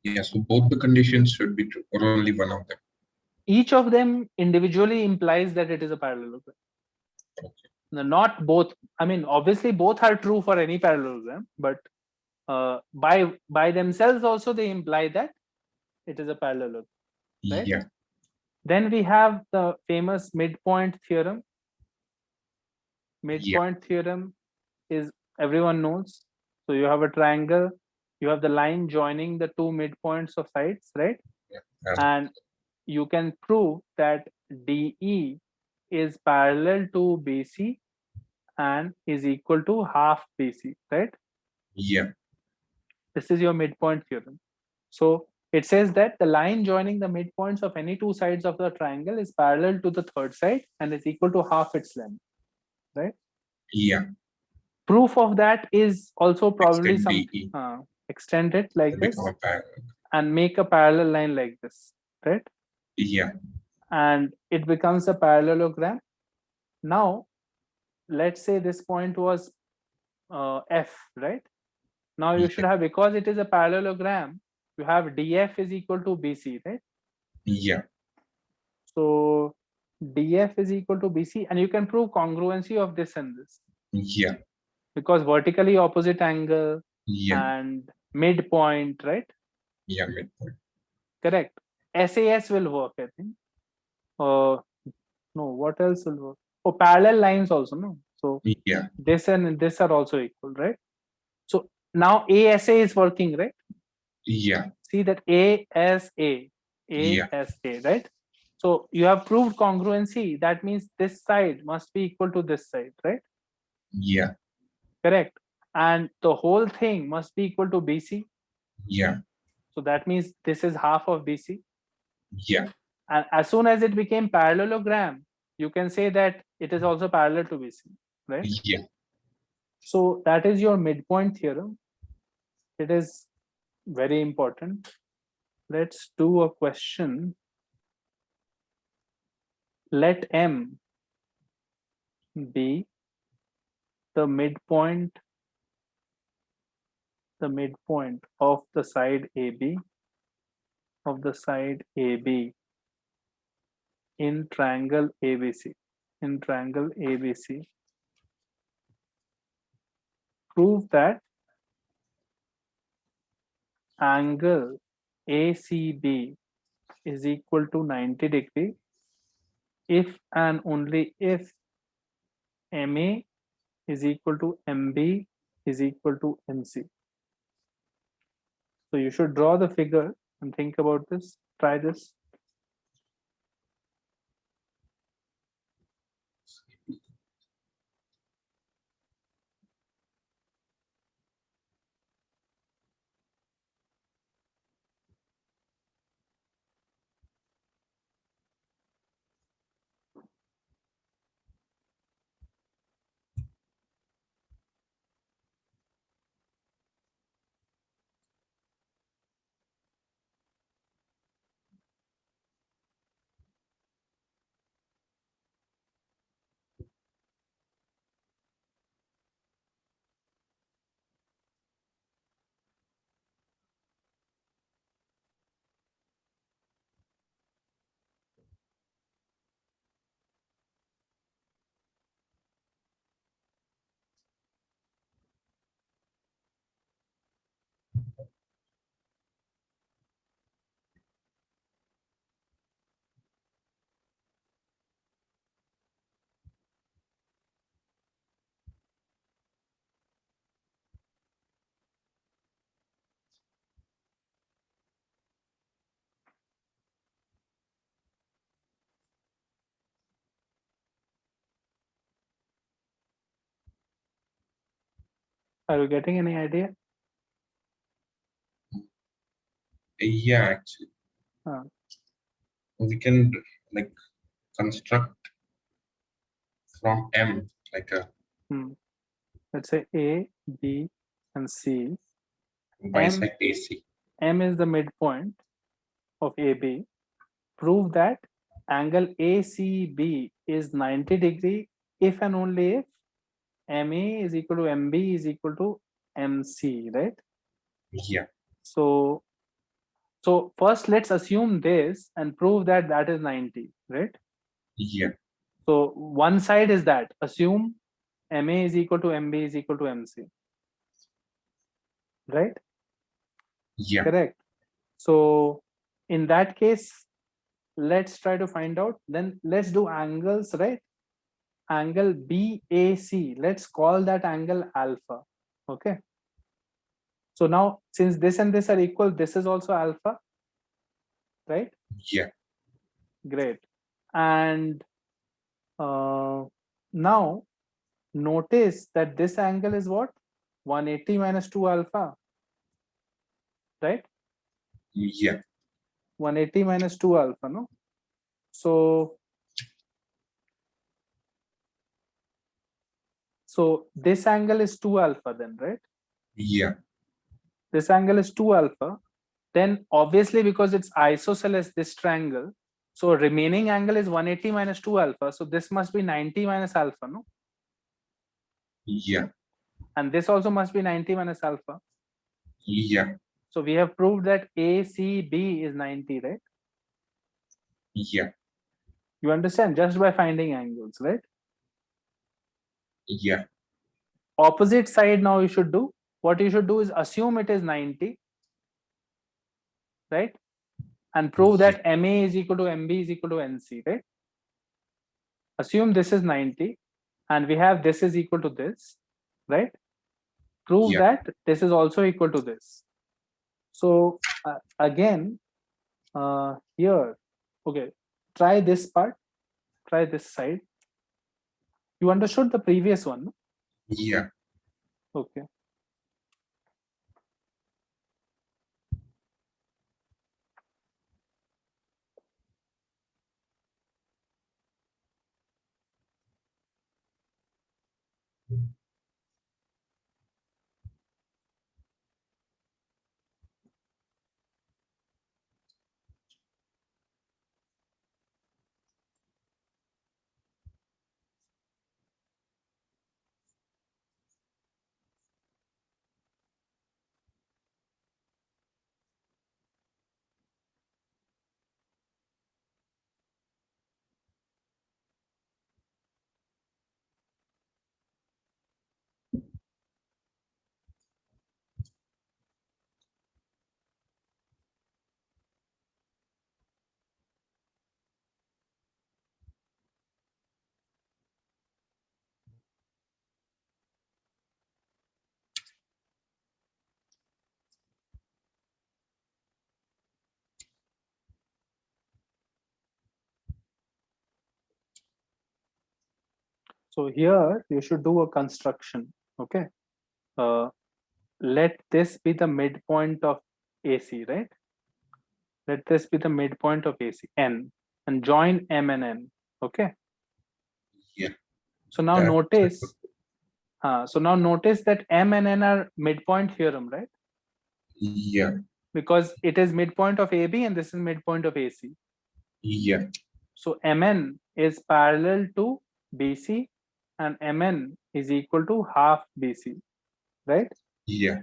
Yeah. So both the conditions should be true, or only one of them.
Each of them individually implies that it is a parallelogram.
Okay.
Not both. I mean, obviously both are true for any parallelogram, but by themselves also they imply that it is a parallelogram. Right?
Yeah.
Then we have the famous midpoint theorem. Midpoint theorem is everyone knows. So you have a triangle, you have the line joining the two midpoints of sides, right?
Yeah.
And you can prove that DE is parallel to BC and is equal to half BC, right?
Yeah.
This is your midpoint theorem. So it says that the line joining the midpoints of any two sides of the triangle is parallel to the third side and is equal to half its length, right?
Yeah.
Proof of that is also probably
Extend
some
DE.
extend it like this
Become a parallel.
and make a parallel line like this, right?
Yeah.
And it becomes a parallelogram. Now, let's say this point was F, right? Now you should have, because it is a parallelogram, you have DF is equal to BC, right?
Yeah.
So DF is equal to BC, and you can prove congruency of this and this.
Yeah.
Because vertically opposite angle
Yeah.
and midpoint, right?
Yeah. Midpoint.
Correct. SAS will work, I think. No, what else will work? Oh, parallel lines also, no? So
Yeah.
this and this are also equal, right? So now ASA is working, right?
Yeah.
See that ASA,
Yeah.
right? So you have proved congruency. That means this side must be equal to this side, right?
Yeah.
Correct. And the whole thing must be equal to BC.
Yeah.
So that means this is half of BC.
Yeah.
And as soon as it became parallelogram, you can say that it is also parallel to BC, right?
Yeah.
So that is your midpoint theorem. It is very important. Let's do a question. Let M be the midpoint of the side AB in triangle ABC. Prove that angle ACB is equal to 90 degree if and only if MA is equal to MB is equal to MC. So you should draw the figure and think about this. Try this. Are you getting any idea?
Yeah. Actually,
Uh,
we can like construct from M like a
let's say A, B, and C.
bisect AC.
M is the midpoint of AB. Prove that angle ACB is 90 degree if and only if MA is equal to MB is equal to MC, right?
Yeah.
So first let's assume this and prove that that is 90, right?
Yeah.
So one side is that assume MA is equal to MB is equal to MC, right?
Yeah.
Correct. So in that case, let's try to find out. Then let's do angles, right? Angle BAC, let's call that angle alpha. Okay. So now since this and this are equal, this is also alpha, right?
Yeah.
Great. And now notice that this angle is what? 180 minus 2 alpha, right?
Yeah.
180 minus 2 alpha, no? So this angle is 2 alpha then, right?
Yeah.
This angle is 2 alpha. Then obviously because it's isosceles, this triangle, so remaining angle is 180 minus 2 alpha. So this must be 90 minus alpha, no?
Yeah.
And this also must be 90 minus alpha.
Yeah.
So we have proved that ACB is 90, right?
Yeah.
You understand? Just by finding angles, right?
Yeah.
Opposite side now you should do. What you should do is assume it is 90, right? and prove that MA is equal to MB is equal to NC, right? Assume this is 90 and we have this is equal to this, right? Prove
Yeah.
that this is also equal to this. So again, here, okay, try this part, try this side. You understood the previous one, no?
Yeah.
Okay. So here you should do a construction, okay? Let this be the midpoint of AC, right? Let this be the midpoint of AC, N, and join M and N, okay?
Yeah.
So now
That-
notice, that M and N are midpoint theorem, right?
Yeah.
Because it is midpoint of AB and this is midpoint of AC.
Yeah.
So Mn is parallel to BC and Mn is equal to half BC, right?
Yeah.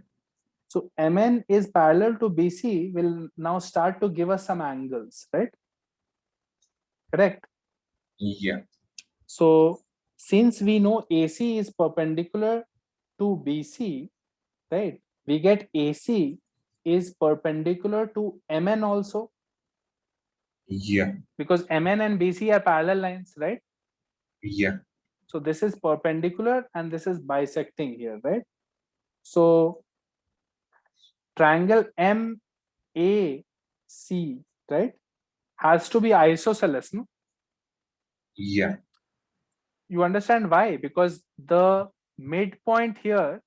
So Mn is parallel to BC will now start to give us some angles, right? Correct.
Yeah.
So since we know AC is perpendicular to BC, right? We get AC is perpendicular to Mn also,
Yeah.
because Mn and BC are parallel lines, right?
Yeah.
So this is perpendicular and this is bisecting here, right? So triangle MAC, right, has to be isosceles, no?
Yeah.
You understand why? Because the midpoint here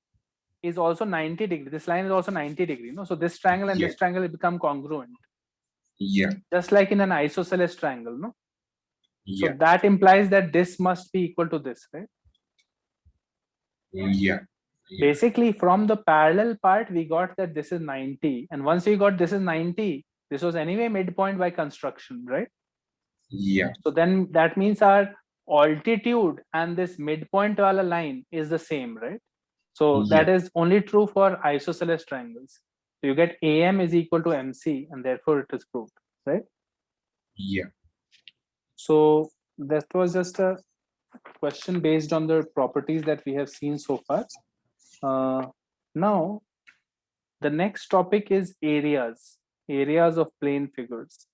is also 90 degree. This line is also 90 degree, no? So this triangle and
Yeah.
this triangle will become congruent,
Yeah.
just like in an isosceles triangle, no? So
Yeah.
that implies that this must be equal to this, right?
Yeah. Yeah.
Basically, from the parallel part, we got that this is 90. And once we got this is 90, this was anyway midpoint by construction, right?
Yeah.
So then that means our altitude and this midpoint wala line is the same, right? So that is only true for isosceles triangles. So you get AM is equal to MC and therefore it is proved, right?
Yeah.
So that was just a question based on the properties that we have seen so far. Now, the next topic is areas of plane figures.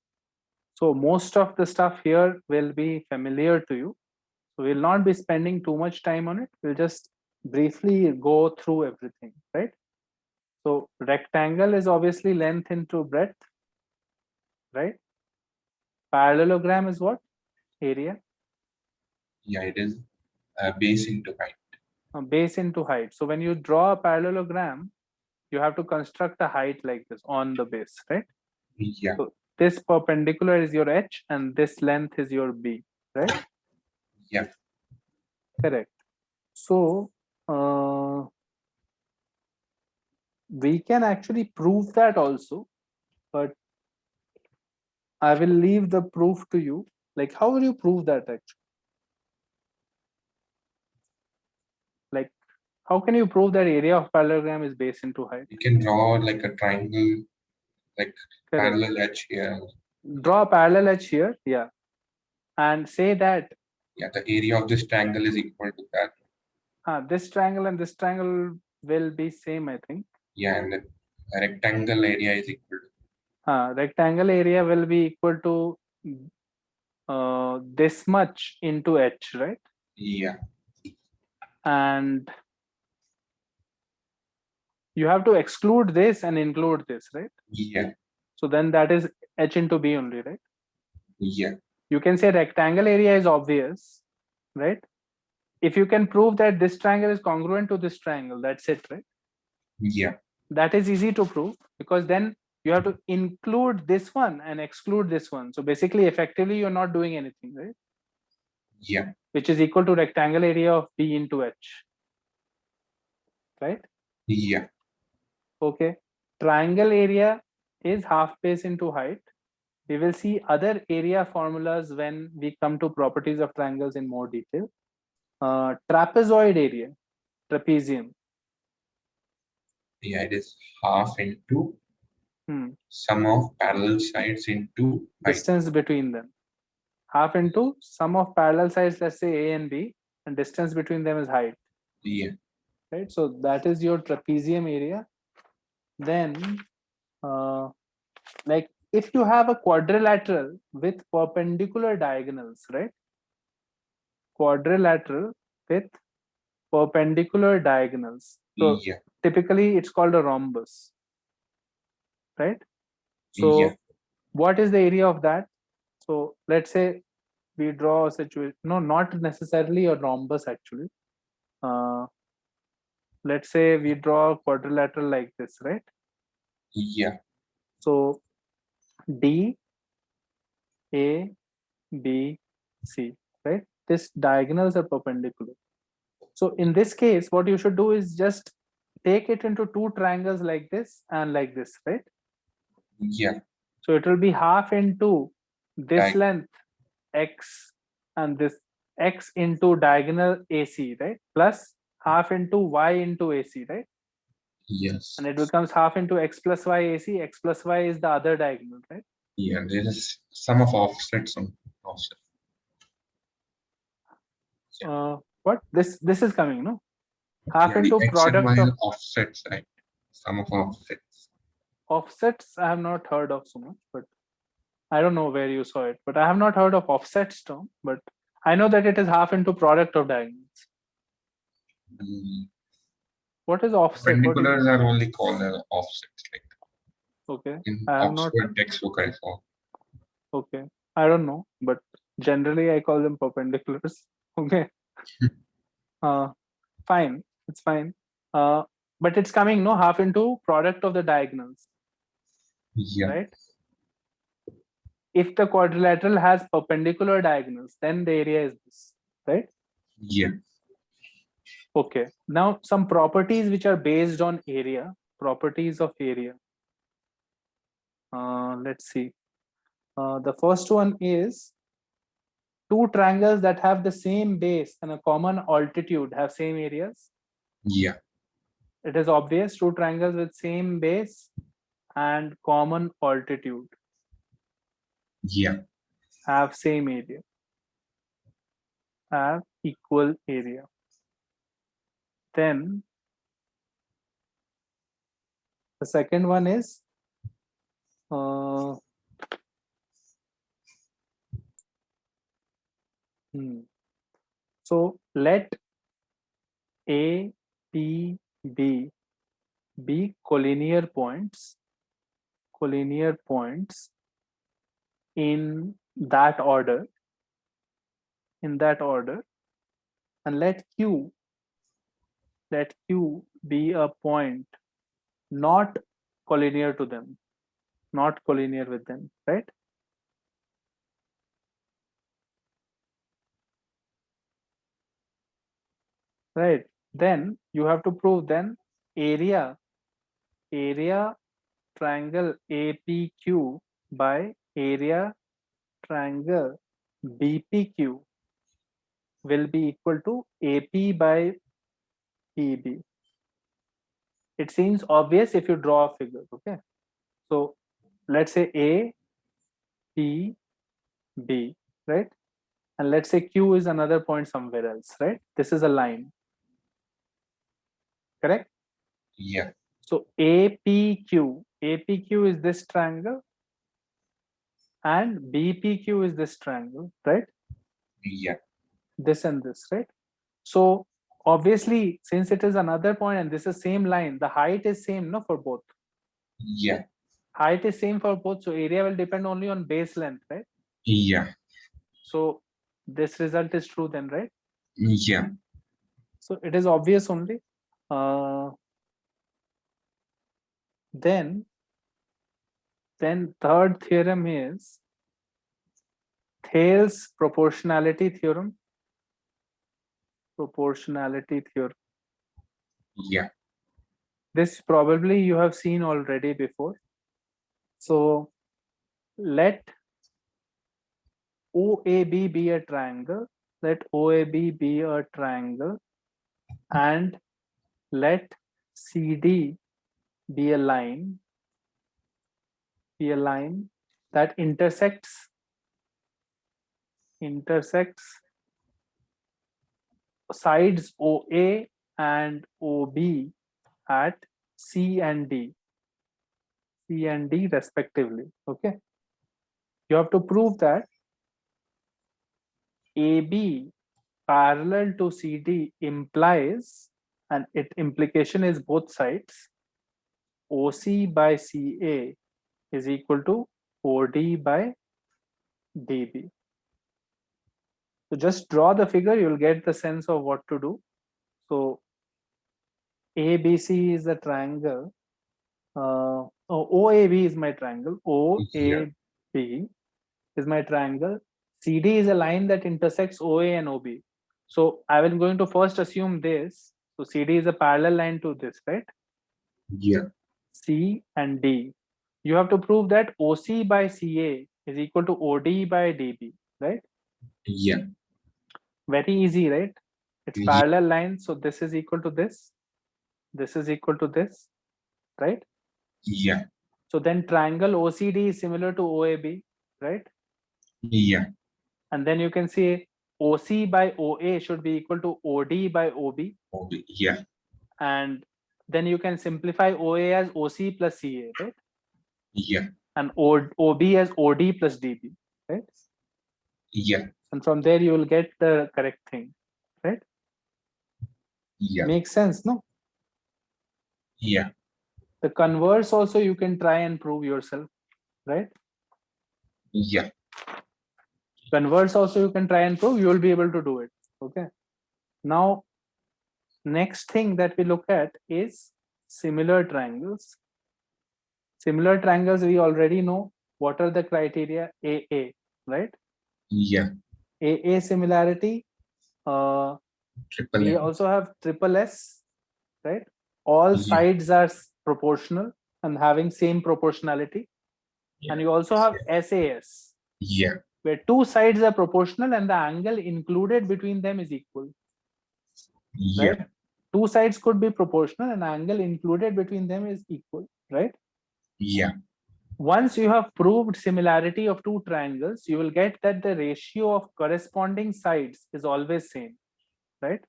So most of the stuff here will be familiar to you. So we'll not be spending too much time on it. We'll just briefly go through everything, right? So rectangle is obviously length into breadth, right? Parallelogram is what? Area.
Yeah. It is base into height.
Base into height. So when you draw a parallelogram, you have to construct a height like this on the base, right?
Yeah.
So this perpendicular is your H and this length is your B, right?
Yeah.
Correct. So we can actually prove that also, but I will leave the proof to you. Like, how will you prove that actually? Like, how can you prove that area of parallelogram is base into height?
You can draw like a triangle, like
Correct.
parallel edge here.
Draw a parallel edge here, yeah, and say that
Yeah, the area of this triangle is equal to that.
this triangle and this triangle will be same, I think.
Yeah, and the rectangle area is equal to.
rectangle area will be equal to this much into h, right?
Yeah.
And you have to exclude this and include this, right?
Yeah.
So then that is h into b only, right?
Yeah.
You can say rectangle area is obvious, right? If you can prove that this triangle is congruent to this triangle, that's it, right?
Yeah.
That is easy to prove because then you have to include this one and exclude this one. So basically, effectively, you're not doing anything, right?
Yeah.
Which is equal to rectangle area of b into h, right?
Yeah.
Okay. Triangle area is half base into height. We will see other area formulas when we come to properties of triangles in more detail. Trapezoid area, trapezium.
Yeah. It is half into
Hmm.
sum of parallel sides into height.
Distance between them. Half into sum of parallel sides, let's say A and B, and distance between them is height.
Yeah.
Right. So that is your trapezium area. Then, like if you have a quadrilateral with perpendicular diagonals, right? Quadrilateral with perpendicular diagonals. So
Yeah.
typically it's called a rhombus, right? So
Yeah.
what is the area of that? So let's say we draw a situation, no, not necessarily a rhombus actually. Let's say we draw a quadrilateral like this, right?
Yeah.
So D, A, B, C, right? This diagonals are perpendicular. So in this case, what you should do is just take it into two triangles like this and like this, right?
Yeah.
So it will be half into this
Right.
length x and this x into diagonal AC, right? Plus half into y into AC, right?
Yes.
And it becomes half into x plus y AC. X plus y is the other diagonal, right?
Yeah. There is sum of offsets on offset.
What this is coming, no? Half
Yeah. The
into
X and
product
Y
of
offsets, right? Sum of offsets.
offsets. I have not heard of so much, but I don't know where you saw it. But I have not heard of offsets term. But I know that it is half into product of diagonals.
The
What is offset? What do you
perpendiculars are only called as offsets, like
okay?
in
I have not
Oxford textbook I saw.
okay. I don't know, but generally I call them perpendiculars. Okay. Fine. It's fine. Uh but it's coming no half into product of the diagonals,
Yeah.
right? If the quadrilateral has perpendicular diagonals, then the area is this, right?
Yeah.
Okay. Now some properties which are based on area, properties of area. Let's see. The first one is two triangles that have the same base and a common altitude have same areas.
Yeah.
It is obvious two triangles with same base and common altitude
Yeah.
have same area, have equal area. Then the second one is uh, so let A, P, B be collinear points in that order, and let Q be a point not collinear to them, not collinear with them, right? Right. Then you have to prove then area triangle APQ by area triangle BPQ will be equal to AP by PB. It seems obvious if you draw a figure. Okay. So let's say A, P, B, right? And let's say Q is another point somewhere else, right? This is a line, correct?
Yeah.
So APQ is this triangle, and BPQ is this triangle, right?
Yeah.
This and this, right? So obviously, since it is another point and this is same line, the height is same, no, for both.
Yeah.
Height is same for both, so area will depend only on base length, right?
Yeah.
So this result is true then, right?
Yeah.
So it is obvious only. Then third theorem is Thales proportionality theorem. Proportionality theorem.
Yeah.
This probably you have seen already before. So let OAB be a triangle. Let OAB be a triangle, and let CD be a line. Be a line that intersects sides OA and OB at C and D respectively. Okay, you have to prove that AB parallel to CD implies, and it implication is both sides, OC by CA is equal to OD by DB. So just draw the figure, you'll get the sense of what to do. So ABC is the triangle. OAB is my triangle.
Yeah.
OAB is my triangle. CD is a line that intersects OA and OB. So I am going to first assume this. So CD is a parallel line to this, right?
Yeah.
C and D. You have to prove that OC by CA is equal to OD by DB, right?
Yeah.
Very easy, right? It's
Yeah.
parallel lines, so this is equal to this. This is equal to this, right?
Yeah.
So then triangle OCD is similar to OAB, right?
Yeah.
And then you can say OC by OA should be equal to OD by OB.
Yeah.
And then you can simplify OA as OC plus CA, right?
Yeah.
And OB as OD plus DB, right?
Yeah.
And from there you will get the correct thing, right?
Yeah.
Makes sense, no?
Yeah.
The converse also you can try and prove yourself, right?
Yeah.
Converse also you can try and prove, you will be able to do it. Okay. Now, next thing that we look at is similar triangles. Similar triangles, we already know what are the criteria. AA, right?
Yeah.
AA similarity.
Triple
We
M.
also have triple S, right? All
Yeah.
sides are proportional and having same proportionality.
Yeah.
And you also have SAS,
Yeah.
where two sides are proportional and the angle included between them is equal.
Yeah.
Right? Two sides could be proportional and angle included between them is equal, right?
Yeah.
Once you have proved similarity of two triangles, you will get that the ratio of corresponding sides is always same, right?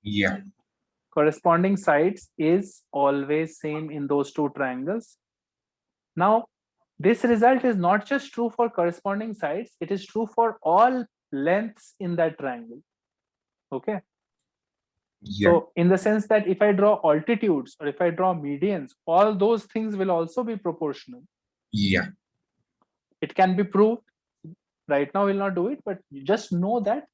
Yeah.
Corresponding sides is always same in those two triangles. Now, this result is not just true for corresponding sides, it is true for all lengths in that triangle. Okay.
Yeah.
So in the sense that if I draw altitudes or if I draw medians, all those things will also be proportional.
Yeah.
It can be proved. Right now we'll not do it, but you just know that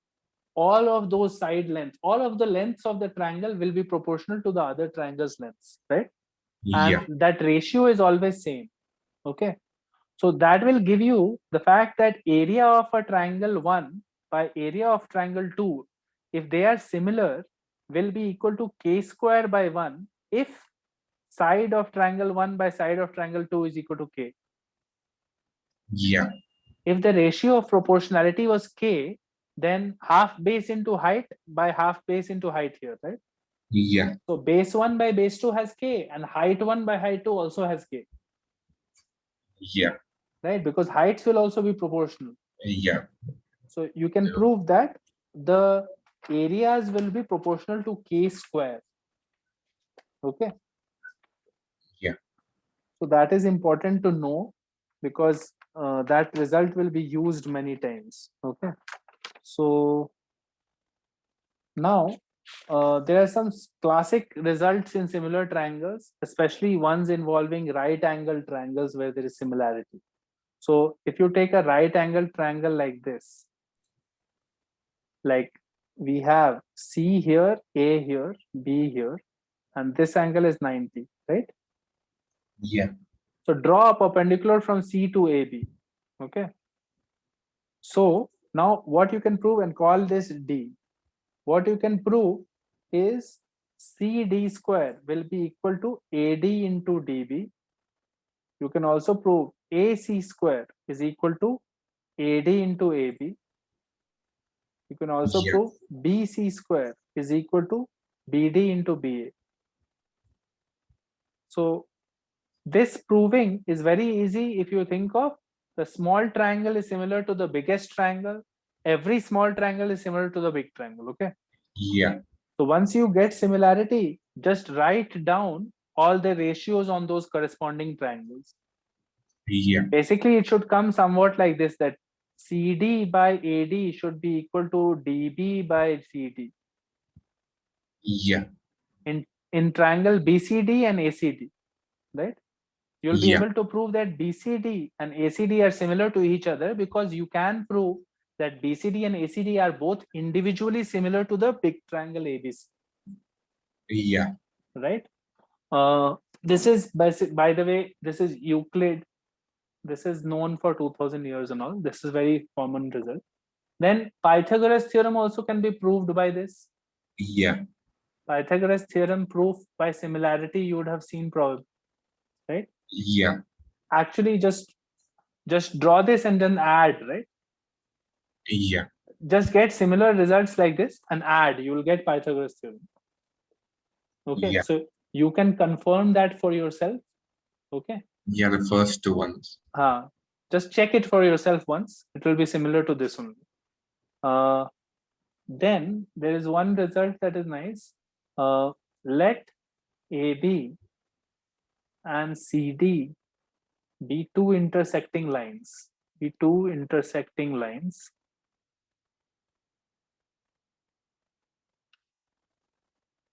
all of those side lengths, all of the lengths of the triangle will be proportional to the other triangle's lengths, right?
Yeah.
And that ratio is always same. Okay. So that will give you the fact that area of a triangle 1 by area of triangle 2, if they are similar, will be equal to k square by 1 if side of triangle 1 by side of triangle 2 is equal to k.
Yeah.
If the ratio of proportionality was k, then half base into height by half base into height here, right?
Yeah.
So base 1 by base 2 has k and height 1 by height 2 also has k,
Yeah.
right? Because heights will also be proportional.
Yeah.
So you can prove that the areas will be proportional to k square. Okay.
Yeah.
So that is important to know because that result will be used many times. Okay, so now there are some classic results in similar triangles, especially ones involving right angle triangles where there is similarity. So if you take a right angle triangle like this, like we have C here, A here, B here, and this angle is 90, right?
Yeah.
So draw a perpendicular from C to AB. Okay. So now what you can prove, and call this D. What you can prove is CD square will be equal to AD into DB. You can also prove AC square is equal to AD into AB. You can also
Yeah.
prove BC square is equal to BD into BA. So this proving is very easy if you think of the small triangle is similar to the biggest triangle. Every small triangle is similar to the big triangle. Okay.
Yeah.
So once you get similarity, just write down all the ratios on those corresponding triangles.
Yeah.
Basically, it should come somewhat like this, that CD by AD should be equal to DB by CD.
Yeah.
In triangle BCD and ACD, right? You'll be
Yeah.
able to prove that BCD and ACD are similar to each other because you can prove that BCD and ACD are both individually similar to the big triangle ABC.
Yeah.
Right? This is by the way, this is Euclid. This is known for 2000 years and all. This is very common result. Then Pythagoras theorem also can be proved by this.
Yeah.
Pythagoras theorem proof by similarity you would have seen probably, right?
Yeah.
Actually, just draw this and then add, right?
Yeah.
Just get similar results like this and add. You will get Pythagoras theorem. Okay,
Yeah.
so you can confirm that for yourself. Okay.
Yeah. The first two ones.
Just check it for yourself once. It will be similar to this one. Then there is one result that is nice. Let AB and CD be two intersecting lines.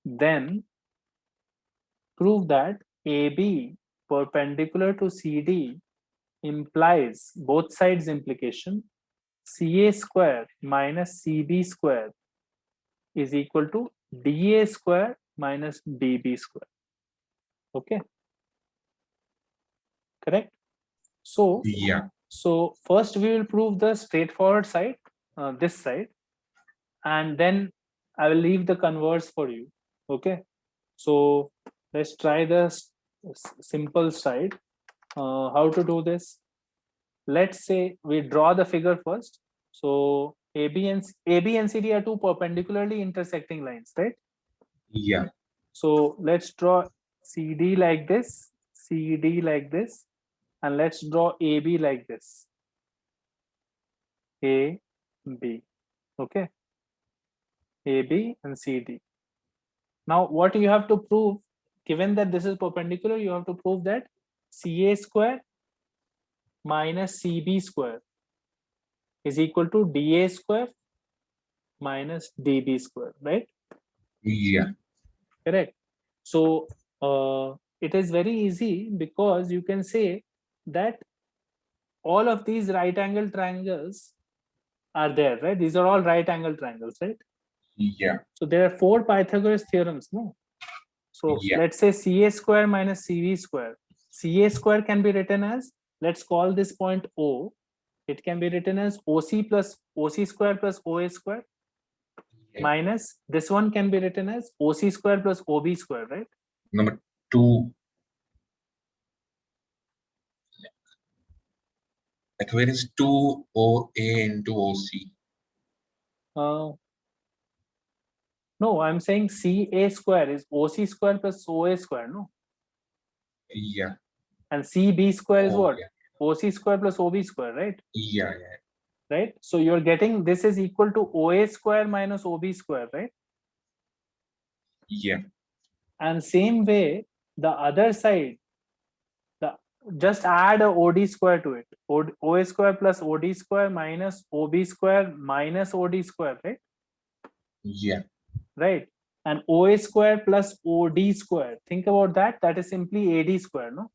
Then prove that AB perpendicular to CD implies both sides implication CA square minus CB square is equal to DA square minus DB square. Okay, correct? So
Yeah.
so first we will prove the straightforward side, this side, and then I will leave the converse for you. Okay, so let's try the simple side. How to do this? Let's say we draw the figure first. So AB and CD are two perpendicularly intersecting lines, right?
Yeah.
So let's draw CD like this, CD like this, and let's draw AB like this. A, B. Okay. AB and CD. Now, what you have to prove, given that this is perpendicular, you have to prove that CA square minus CB square is equal to DA square minus DB square, right?
Yeah.
Correct. So it is very easy because you can say that all of these right angle triangles are there, right? These are all right angle triangles, right?
Yeah.
So there are 4 Pythagoras theorems, no? So
Yeah.
let's say CA square minus CV square. CA square can be written as, let's call this point O. It can be written as OC plus OC square plus OA square, minus this one can be written as OC square plus OB square, right?
Number 2. Like where is 2 OA into OC?
No, I'm saying CA square is OC square plus OA square, no?
Yeah.
And CB square is
Oh,
what?
yeah.
OC square plus OB square, right?
Yeah. Yeah.
Right? So you're getting this is equal to OA square minus OB square, right?
Yeah.
And same way, the other side, just add a OD square to it. OA square plus OD square minus OB square minus OD square, right?
Yeah.
Right. And OA square plus OD square. Think about that. That is simply AD square, no?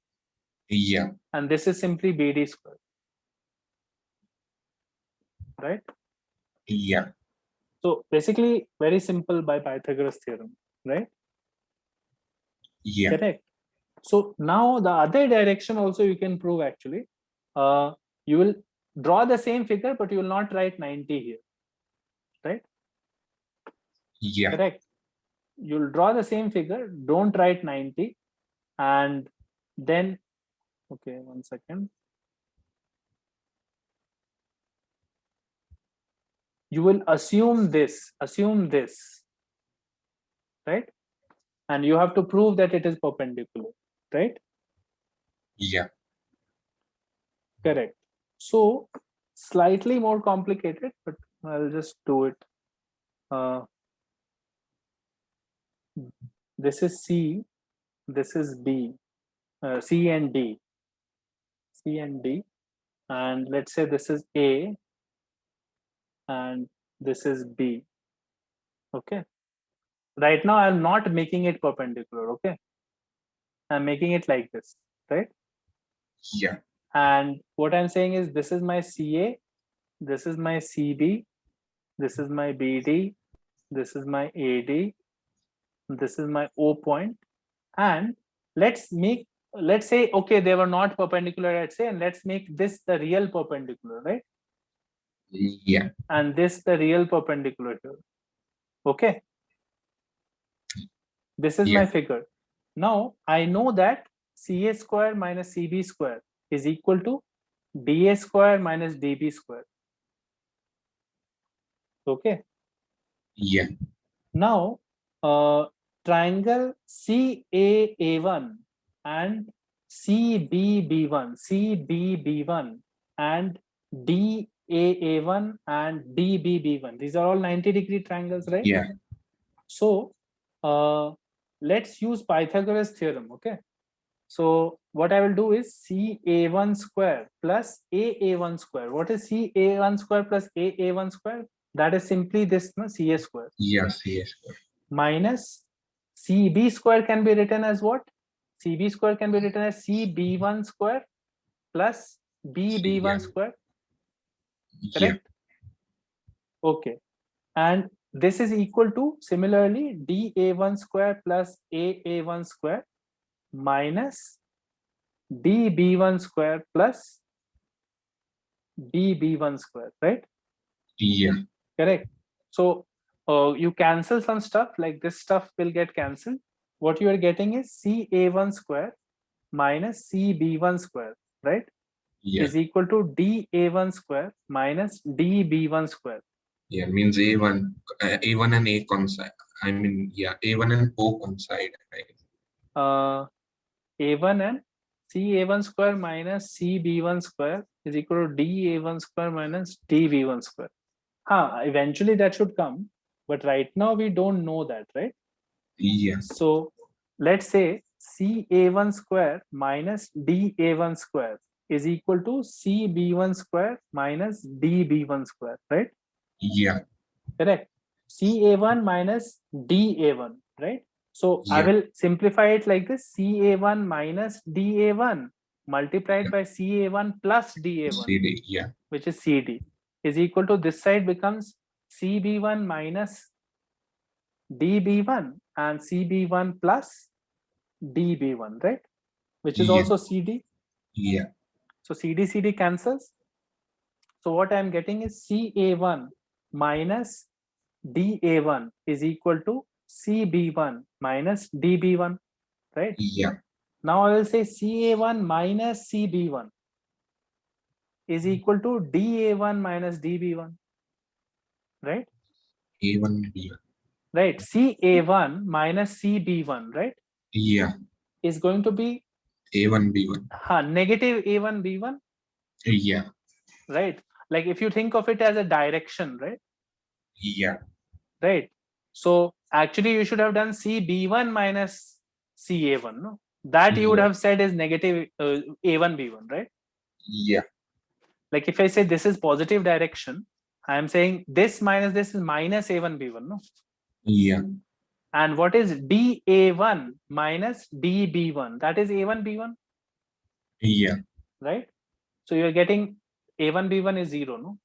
Yeah.
And this is simply BD square. Right?
Yeah.
So basically very simple by Pythagoras theorem, right?
Yeah.
Correct. So now the other direction also you can prove actually. You will draw the same figure, but you will not write 90 here, right?
Yeah.
Correct. You'll draw the same figure, don't write 90, and then, okay, 1 second. You will assume this, right? And you have to prove that it is perpendicular, right?
Yeah.
Correct. So slightly more complicated, but I'll just do it. This is C, this is B, C and D, and let's say this is A and this is B. Okay. Right now I'm not making it perpendicular. Okay. I'm making it like this, right?
Yeah.
And what I'm saying is this is my CA, this is my CB, this is my BD, this is my AD, this is my O point, and let's say, okay, they were not perpendicular, let's say, and let's make this the real perpendicular, right?
Yeah.
And this the real perpendicular here. Okay. This is my figure. Now I know that CA square minus CB square is equal to DA square minus DB square. Okay.
Yeah.
Now triangle CAA1 and CBB1 and DAA1 and DBB1. These are all 90-degree triangles, right?
Yeah.
So let's use Pythagoras theorem. Okay. So what I will do is CA1 square plus AA1 square. What is CA1 square plus AA1 square? That is simply this, no, CA square.
Yes. Yes.
Minus CB square can be written as what? CB square can be written as CB1 square plus BB1 square. Correct? Yeah. Okay. And this is equal to, similarly, DA1 square plus AA1 square minus DB1 square plus BB1 square, right?
Yeah.
Correct. So you cancel some stuff, like this stuff will get cancelled. What you are getting is CA1 square minus CB1 square, right?
Yeah.
Is equal to DA1 square minus DB1 square.
Yeah, means A1 and A coincide. I mean, yeah, A1 and O coincide. Right?
A1 and CA1 square minus CB1 square is equal to DA1 square minus DB1 square. Eventually that should come, but right now we don't know that, right?
Yeah.
So let's say CA1 square minus DA1 square is equal to CB1 square minus DB1 square, right?
Yeah.
Correct. CA1 minus DA1, right? So
Yeah.
I will simplify it like this: CA1 minus DA1 multiplied by CA1 plus DA1,
CD. Yeah.
which is CD, is equal to, this side becomes CB1 minus DB1 and CB1 plus DB1, right? Which is
Yeah.
also CD.
Yeah.
So CD cancels. So what I'm getting is CA1 minus DA1 is equal to CB1 minus DB1, right?
Yeah.
Now I will say CA1 minus CB1 is equal to DA1 minus DB1, right?
A1, B1.
Right. CA1 minus CB1, right?
Yeah.
Is going to be
A1, B1.
Negative A1, B1.
Yeah.
Right. Like if you think of it as a direction, right?
Yeah.
Right. So actually you should have done CB1 minus CA1, no? that you would
Yeah.
have said is negative a1 b1, right?
Yeah.
Like if I say this is positive direction, I am saying this minus this is minus a1 b1, no?
Yeah.
And what is dA1 minus dB1? That is A1 B1,
Yeah.
right? So you're getting A1 B1 is 0, no?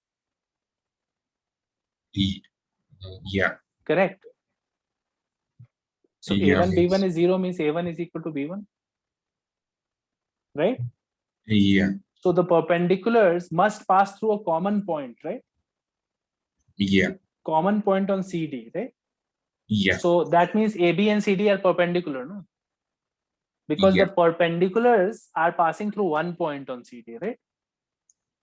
Yeah.
Correct. So
Yeah.
A1 B1 is 0 means A1 is equal to B1, right?
Yeah.
So the perpendiculars must pass through a common point, right?
Yeah.
Common point on CD, right?
Yeah.
So that means AB and CD are perpendicular, no? Because
Yeah.
the perpendiculars are passing through one point on CD, right?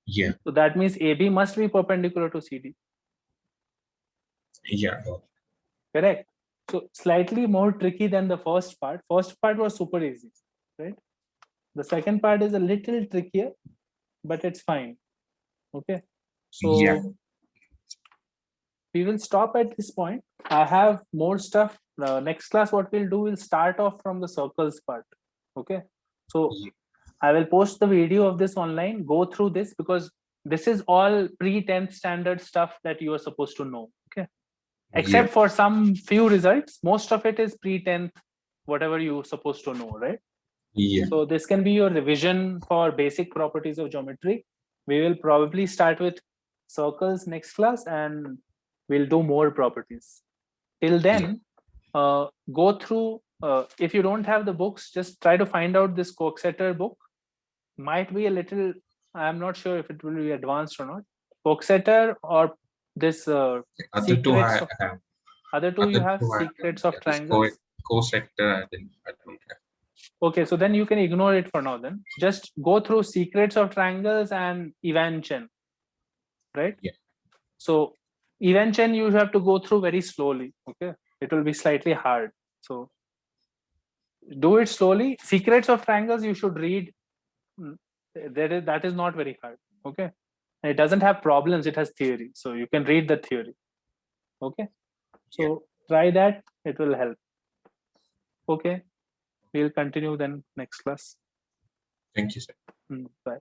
Yeah.
So that means AB must be perpendicular to CD.
Yeah.
Correct. So slightly more tricky than the first part. First part was super easy, right? The second part is a little trickier, but it's fine. Okay. So
Yeah.
we will stop at this point. I have more stuff. Next class, what we'll do, we'll start off from the circles part. Okay. So
Yeah.
I will post the video of this online. Go through this because this is all pre-10th standard stuff that you are supposed to know. Okay. Except for some few results, most of it is pre-10th, whatever you're supposed to know, right?
Yeah.
So this can be your revision for basic properties of geometry. We will probably start with circles next class and we'll do more properties. Till then, go through, if you don't have the books, just try to find out this Coxeter book. Might be a little, I'm not sure if it will be advanced or not. Coxeter or this
Other two
secrets
I
of,
have.
other two you
Other
have
two I have.
secrets of
Yeah, this
triangles.
co-sector I don't have.
Okay, so then you can ignore it for now then. Just go through secrets of triangles and Evanchen, right?
Yeah.
So Evanchen you have to go through very slowly, okay? It will be slightly hard. So do it slowly. Secrets of triangles you should read. That is not very hard, okay? It doesn't have problems, it has theory. So you can read the theory, okay? So try that, it will help. Okay, we'll continue then next class.
Thank you, sir.
Bye.